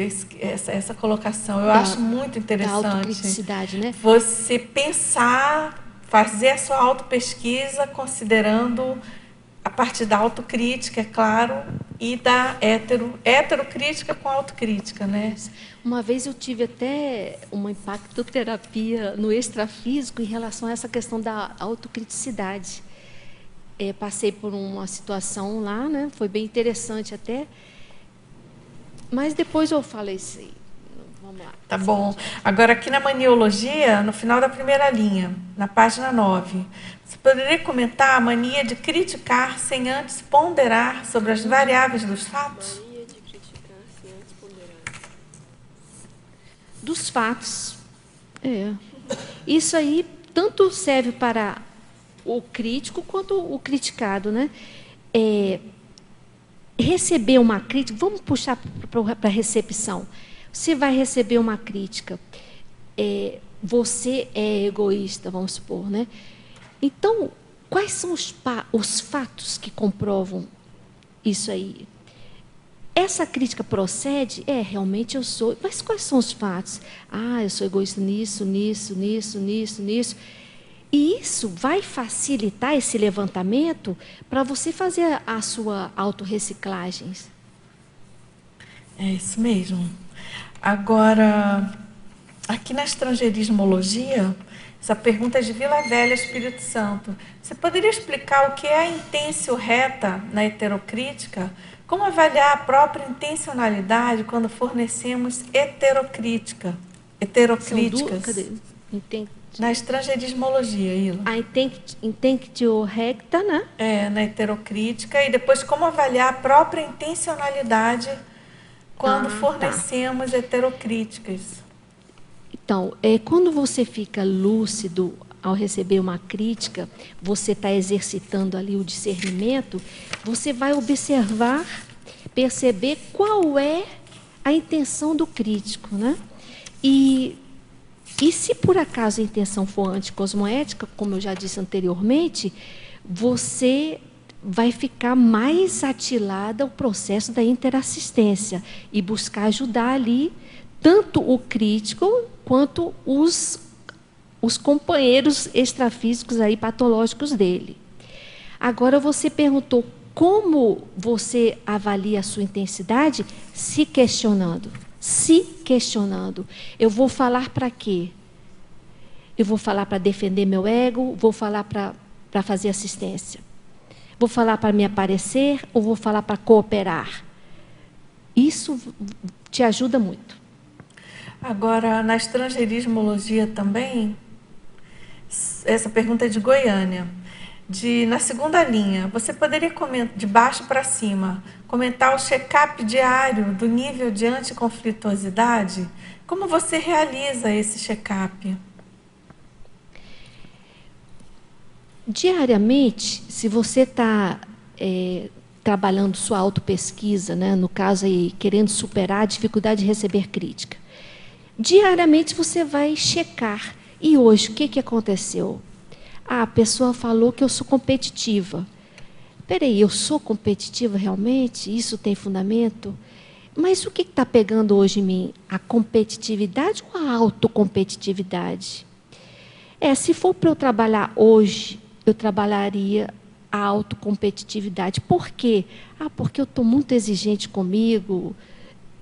essa colocação. Eu acho muito interessante. Da autocriticidade, né? Você pensar, fazer a sua autopesquisa considerando a partir da autocrítica, é claro, e da heterocrítica com autocrítica, né? Uma vez eu tive até uma impactoterapia no extrafísico em relação a essa questão da autocriticidade. Passei por uma situação lá, né? Foi bem interessante até, mas depois eu falei isso aí. Vamos lá. Tá bom. Agora, aqui na maniologia, no final da primeira linha, na página 9, você poderia comentar a mania de criticar sem antes ponderar sobre as variáveis dos fatos? Mania de criticar sem antes ponderar. Dos fatos. Isso aí tanto serve para o crítico quanto o criticado, né? Receber uma crítica, vamos puxar para a recepção. Você vai receber uma crítica, você é egoísta, vamos supor, né? Então, quais são os fatos que comprovam isso aí? Essa crítica procede? Realmente eu sou. Mas quais são os fatos? Eu sou egoísta nisso, nisso, nisso, nisso, nisso. E isso vai facilitar esse levantamento para você fazer a sua autorreciclagem. É isso mesmo. Agora, aqui na estrangeirismologia, essa pergunta é de Vila Velha, Espírito Santo. Você poderia explicar o que é a intêncio reta na heterocrítica? Como avaliar a própria intencionalidade quando fornecemos heterocríticas? Cadê? Na estrangeirismologia, Ila. A intentio recta, né? Na heterocrítica. E depois, como avaliar a própria intencionalidade quando fornecemos heterocríticas? Então, quando você fica lúcido ao receber uma crítica, você está exercitando ali o discernimento, você vai observar, perceber qual é a intenção do crítico, né? E se por acaso a intenção for anticosmoética, como eu já disse anteriormente, você vai ficar mais atilada ao processo da interassistência e buscar ajudar ali tanto o crítico quanto os companheiros extrafísicos aí patológicos dele. Agora você perguntou como você avalia a sua intensidade? Se questionando. Eu vou falar para quê? Eu vou falar para defender meu ego? Vou falar para fazer assistência? Vou falar para me aparecer ou vou falar para cooperar? Isso te ajuda muito. Agora, na estrangeirismologia também, essa pergunta é de Goiânia. Na segunda linha, você poderia comentar, de baixo para cima, comentar o check-up diário do nível de anticonflituosidade? Como você realiza esse check-up? Diariamente, se você está trabalhando sua autopesquisa, né, no caso aí, querendo superar a dificuldade de receber crítica, diariamente você vai checar. E hoje, o que aconteceu? A pessoa falou que eu sou competitiva. Peraí, eu sou competitiva realmente? Isso tem fundamento? Mas o que está pegando hoje em mim? A competitividade ou a autocompetitividade? Se for para eu trabalhar hoje, eu trabalharia a autocompetitividade. Por quê? Porque eu estou muito exigente comigo.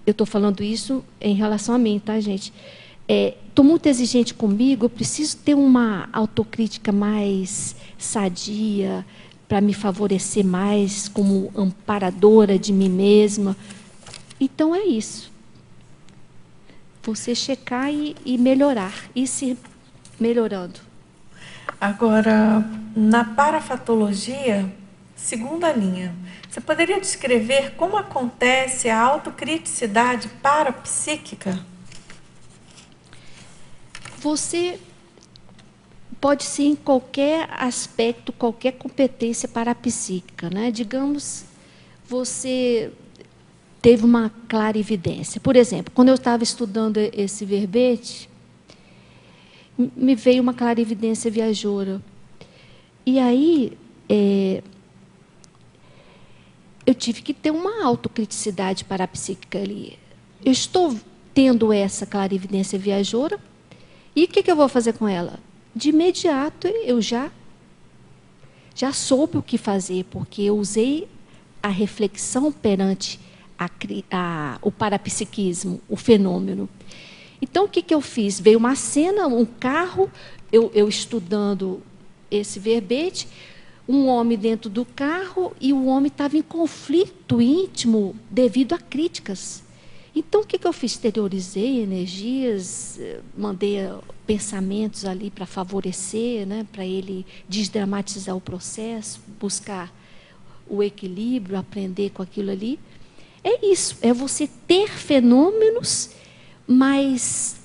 Eu estou falando isso em relação a mim, tá, gente? Estou muito exigente comigo, eu preciso ter uma autocrítica mais sadia para me favorecer mais como amparadora de mim mesma. Então, é isso. Você checar e melhorar, e se melhorando. Agora, na parafatologia, segunda linha, você poderia descrever como acontece a autocriticidade parapsíquica? Você pode ser em qualquer aspecto, qualquer competência parapsíquica, né? Digamos, você teve uma clarividência. Por exemplo, quando eu estava estudando esse verbete, me veio uma clarividência viajoura. E aí, eu tive que ter uma autocriticidade parapsíquica ali. Eu estou tendo essa clarividência viajoura, e o que eu vou fazer com ela? De imediato, eu já soube o que fazer, porque eu usei a reflexão perante o parapsiquismo, o fenômeno. Então, o que eu fiz? Veio uma cena, um carro, eu estudando esse verbete, um homem dentro do carro, e o homem estava em conflito íntimo devido a críticas. Então, o que eu fiz? Exteriorizei energias, mandei pensamentos ali para favorecer, né, para ele desdramatizar o processo, buscar o equilíbrio, aprender com aquilo ali. É isso, é você ter fenômenos, mas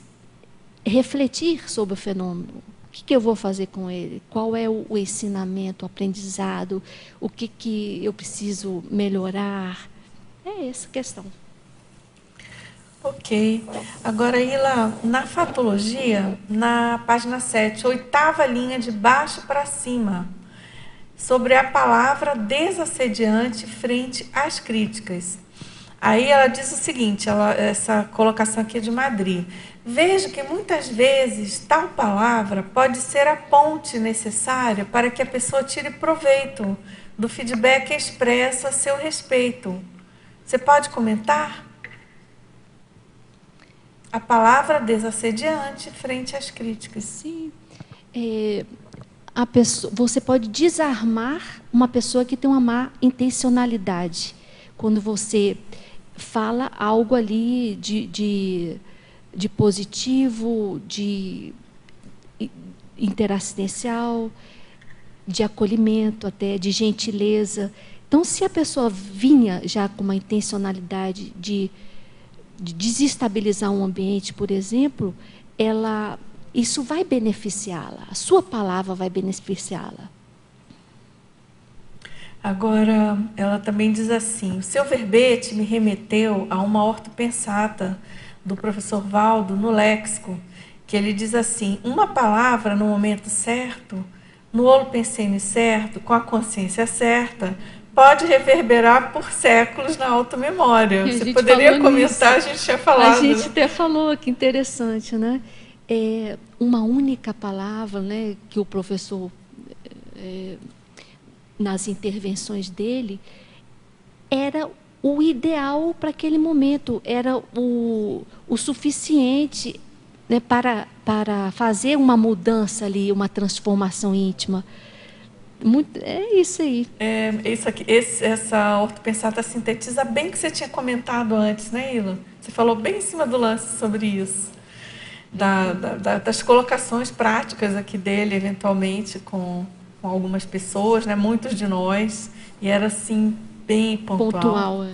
refletir sobre o fenômeno. O que eu vou fazer com ele? Qual é o ensinamento, o aprendizado? O que eu preciso melhorar? É essa a questão. Ok. Agora, Ila, na fatologia, na página 7, 8ª linha de baixo para cima, sobre a palavra desassediante frente às críticas. Aí ela diz o seguinte, essa colocação aqui é de Madrid. Vejo que muitas vezes tal palavra pode ser a ponte necessária para que a pessoa tire proveito do feedback expresso a seu respeito. Você pode comentar? A palavra desassediante frente às críticas. Sim. Você pode desarmar uma pessoa que tem uma má intencionalidade. Quando você fala algo ali de positivo, de interassistencial, de acolhimento, até de gentileza. Então, se a pessoa vinha já com uma intencionalidade de desestabilizar um ambiente, por exemplo, isso vai beneficiá-la, a sua palavra vai beneficiá-la. Agora, ela também diz assim, o seu verbete me remeteu a uma ortopensata do professor Valdo no léxico, que ele diz assim, uma palavra no momento certo, no holopensene certo, com a consciência certa, pode reverberar por séculos na automemória. Você poderia comentar? A gente tinha falado. A gente até falou, que interessante, né? Uma única palavra, né, que o professor, nas intervenções dele, era o ideal para aquele momento, era o suficiente, né, para fazer uma mudança ali, uma transformação íntima. É isso aí. Isso aqui, essa ortopensata sintetiza bem o que você tinha comentado antes, né, Ila? Você falou bem em cima do lance sobre isso. Das colocações práticas aqui dele, eventualmente, com algumas pessoas, né, muitos de nós, e era, assim, bem pontual.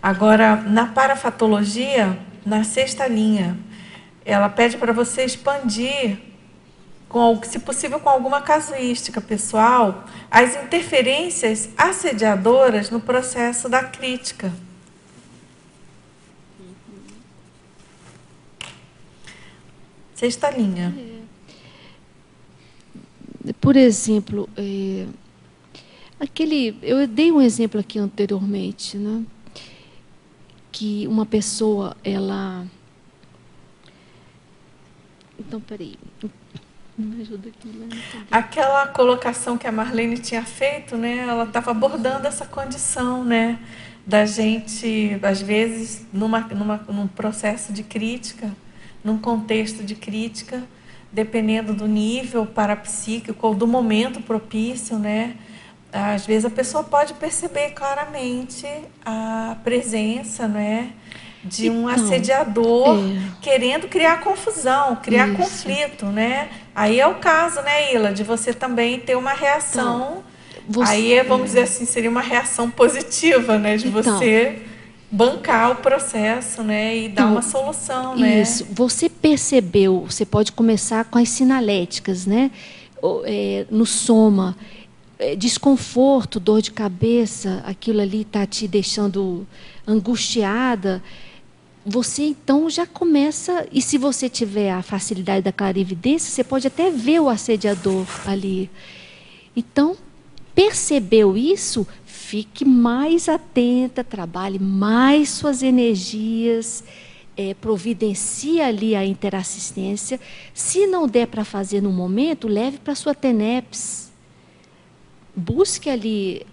Agora, na parafatologia, na 6ª linha, ela pede para você expandir, se possível com alguma casuística pessoal, as interferências assediadoras no processo da crítica. Sexta linha. Por exemplo, eu dei um exemplo aqui anteriormente, né? Que uma pessoa, ela... Então, peraí. Me ajuda aqui. Aquela colocação que a Marlene tinha feito, né? Ela estava abordando essa condição, né? Da gente, às vezes, num processo de crítica, num contexto de crítica, dependendo do nível parapsíquico ou do momento propício, né? Às vezes a pessoa pode perceber claramente a presença, né, de um assediador querendo criar confusão, criar conflito, né? Aí é o caso, né, Ila, de você também ter uma reação. Aí, vamos dizer assim, seria uma reação positiva, né, de você bancar o processo, né, e dar uma solução, né? Isso. Você percebeu, você pode começar com as sinaléticas, né? No soma, desconforto, dor de cabeça, aquilo ali está te deixando angustiada. Você, então, já começa... E se você tiver a facilidade da clarividência, você pode até ver o assediador ali. Então, percebeu isso? Fique mais atenta, trabalhe mais suas energias, providencie ali a interassistência. Se não der para fazer no momento, leve para a sua TENEPS. Busque ali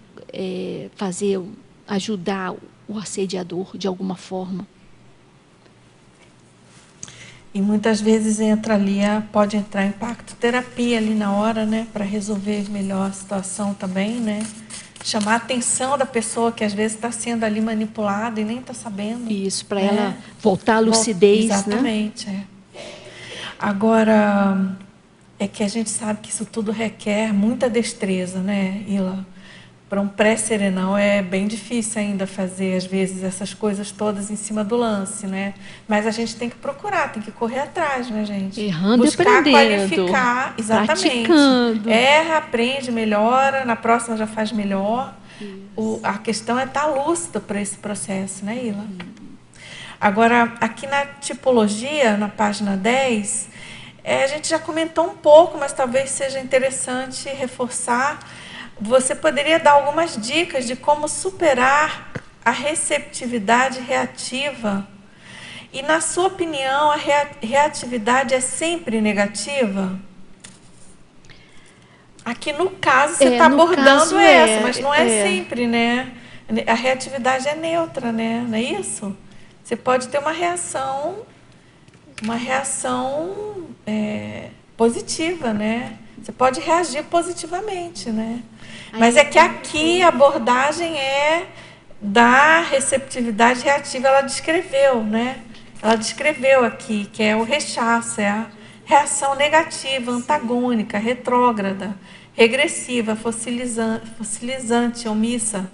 ajudar o assediador de alguma forma. E muitas vezes pode entrar impacto-terapia ali na hora, né, para resolver melhor a situação também, né? Chamar a atenção da pessoa que às vezes está sendo ali manipulada e nem está sabendo. Isso, para ela voltar à lucidez, exatamente, né? Agora, é que a gente sabe que isso tudo requer muita destreza, né, Ila? Para um pré-serenal é bem difícil ainda fazer, às vezes, essas coisas todas em cima do lance, né? Mas a gente tem que procurar, tem que correr atrás, né, gente? Errando e buscar aprendendo. Qualificar, exatamente. Praticando. Erra, aprende, melhora, na próxima já faz melhor. A questão é estar lúcida para esse processo, né, Ila? Agora, aqui na tipologia, na página 10, a gente já comentou um pouco, mas talvez seja interessante reforçar. Você poderia dar algumas dicas de como superar a receptividade reativa? E, na sua opinião, a reatividade é sempre negativa? Aqui, no caso, você está abordando essa, mas não é sempre, né? A reatividade é neutra, né? Não é isso? Você pode ter uma reação positiva, né? Você pode reagir positivamente, né? Mas é que aqui a abordagem é da receptividade reativa, ela descreveu, né? Ela descreveu aqui, que é o rechaço, é a reação negativa, antagônica, retrógrada, regressiva, fossilizante, omissa,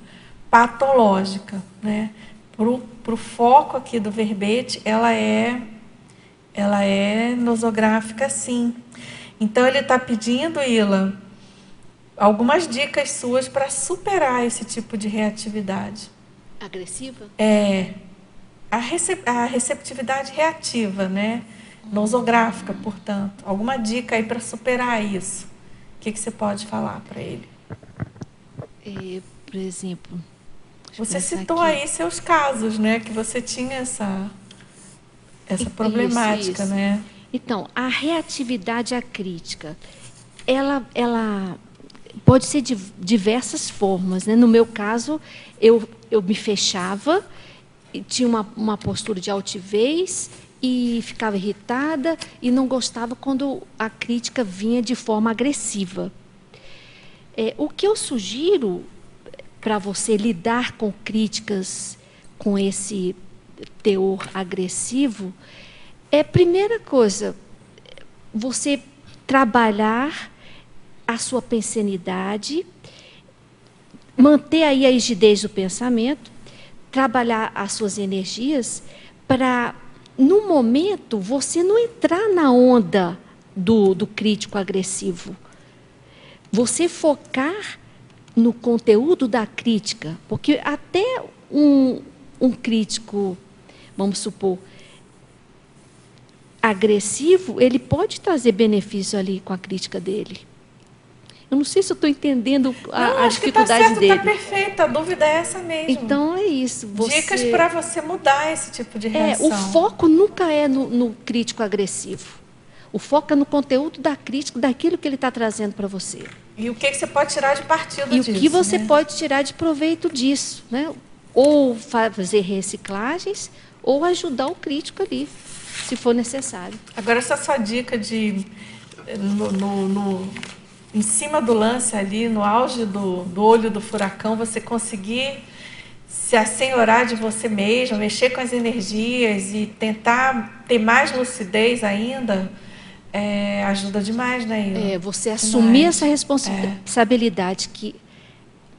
patológica, né? Pro foco aqui do verbete, ela é nosográfica, sim. Então, ele está pedindo, Ila, algumas dicas suas para superar esse tipo de reatividade. Agressiva? A receptividade reativa, né? Nosográfica, portanto. Alguma dica aí para superar isso? O que você pode falar para ele? Por exemplo... Você citou aí seus casos, né? Que você tinha essa problemática, isso. né? Então, a reatividade à crítica, ela pode ser de diversas formas, né? No meu caso, eu me fechava, tinha uma postura de altivez e ficava irritada e não gostava quando a crítica vinha de forma agressiva. O que eu sugiro para você lidar com críticas com esse teor agressivo primeira coisa, você trabalhar a sua pensenidade, manter aí a rigidez do pensamento, trabalhar as suas energias para, no momento, você não entrar na onda do crítico agressivo. Você focar no conteúdo da crítica, porque até um crítico, vamos supor, agressivo, ele pode trazer benefício ali com a crítica dele. Eu não sei se eu estou entendendo a dificuldade dele. Está perfeita, a dúvida é essa mesmo. Então é isso. Dicas para você mudar esse tipo de reação. O foco nunca é no crítico agressivo. O foco é no conteúdo da crítica, daquilo que ele está trazendo para você. E o que você pode tirar de partido disso? E o que você pode tirar de proveito disso, né? Ou fazer reciclagens, ou ajudar o crítico ali, se for necessário. Agora, essa sua dica de em cima do lance ali, no auge do olho do furacão, você conseguir se assenhorar de você mesmo, mexer com as energias e tentar ter mais lucidez ainda, ajuda demais, né, Ilha? Você assumir essa responsabilidade que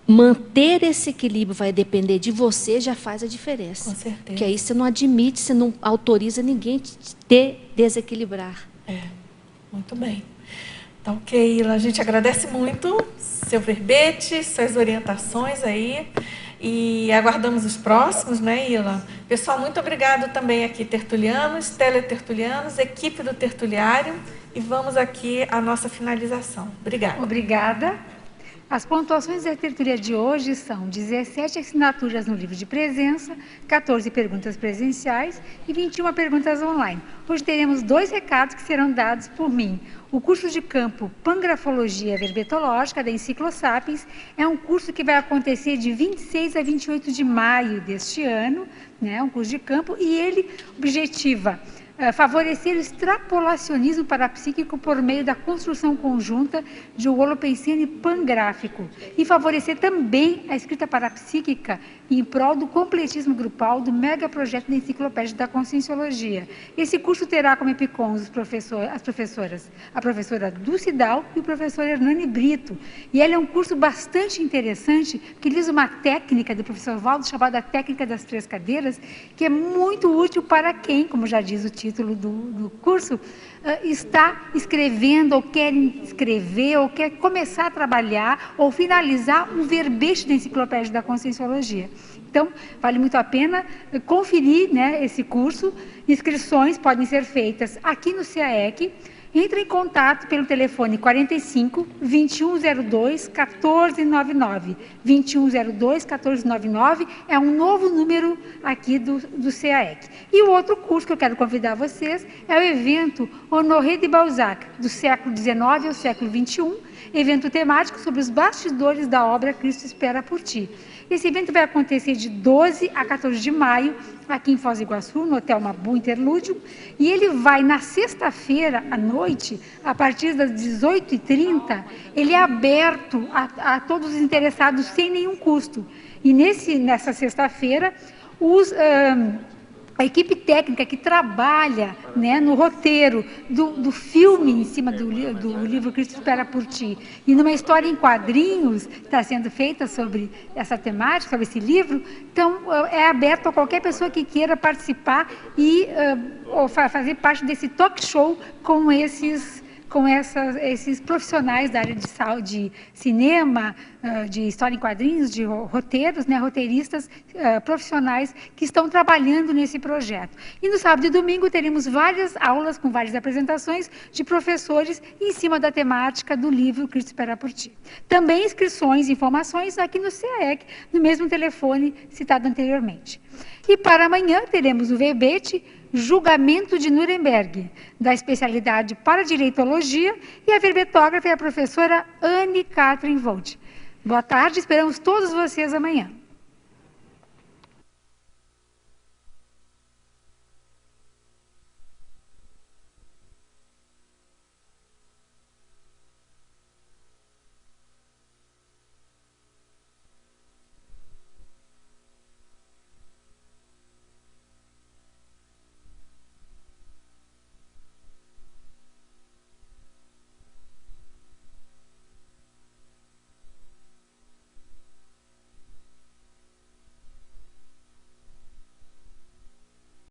manter esse equilíbrio vai depender de você, já faz a diferença. Com certeza. Porque aí você não admite, você não autoriza ninguém te desequilibrar. Muito bem. Então, ok, Ilha, a gente agradece muito seu verbete, suas orientações aí, e aguardamos os próximos, né, Ilha? Pessoal, muito obrigado também aqui, tertulianos, teletertulianos, equipe do Tertuliário, e vamos aqui à nossa finalização. Obrigada. Obrigada. As pontuações da tertulia de hoje são 17 assinaturas no livro de presença, 14 perguntas presenciais e 21 perguntas online. Hoje teremos 2 recados que serão dados por mim. O curso de campo Pangrafologia Verbetológica da Enciclosapiens é um curso que vai acontecer de 26 a 28 de maio deste ano, né, um curso de campo, e ele objetiva favorecer o extrapolacionismo parapsíquico por meio da construção conjunta de um holopensene pangráfico e favorecer também a escrita parapsíquica em prol do completismo grupal do megaprojeto da Enciclopédia da Conscienciologia. Esse curso terá como epicons as professoras, a professora Dulce Dal e o professor Hernani Brito. E ele é um curso bastante interessante, porque ele usa uma técnica do professor Valdo, chamada técnica das 3 cadeiras, que é muito útil para quem, como já diz o título do curso, está escrevendo, ou quer escrever, ou quer começar a trabalhar, ou finalizar um verbete da Enciclopédia da Conscienciologia. Então, vale muito a pena conferir, né, esse curso. Inscrições podem ser feitas aqui no CAEC. Entre em contato pelo telefone 45 2102 1499. 2102 1499 é um novo número aqui do CAEC. E o outro curso que eu quero convidar vocês é o evento Honoré de Balzac, do século XIX ao século XXI, evento temático sobre os bastidores da obra Cristo Espera por Ti. Esse evento vai acontecer de 12 a 14 de maio, aqui em Foz do Iguaçu, no Hotel Mabu Interlúdio, e ele vai na sexta-feira à noite, a partir das 18h30, ele é aberto a todos os interessados sem nenhum custo. E nessa sexta-feira, a equipe técnica que trabalha, né, no roteiro do filme em cima do livro Cristo Espera por Ti, e numa história em quadrinhos que está sendo feita sobre essa temática, sobre esse livro, então é aberto a qualquer pessoa que queira participar e ou fazer parte desse talk show com esses profissionais da área de cinema, de história em quadrinhos, de roteiros, né, roteiristas profissionais que estão trabalhando nesse projeto. E no sábado e domingo teremos várias aulas com várias apresentações de professores em cima da temática do livro Cristo Espera por Ti. Também inscrições e informações aqui no CAEC, no mesmo telefone citado anteriormente. E para amanhã teremos o verbete Julgamento de Nuremberg, da especialidade para Direitologia, e a verbetógrafa é a professora Anne Catherine Volt. Boa tarde, esperamos todos vocês amanhã.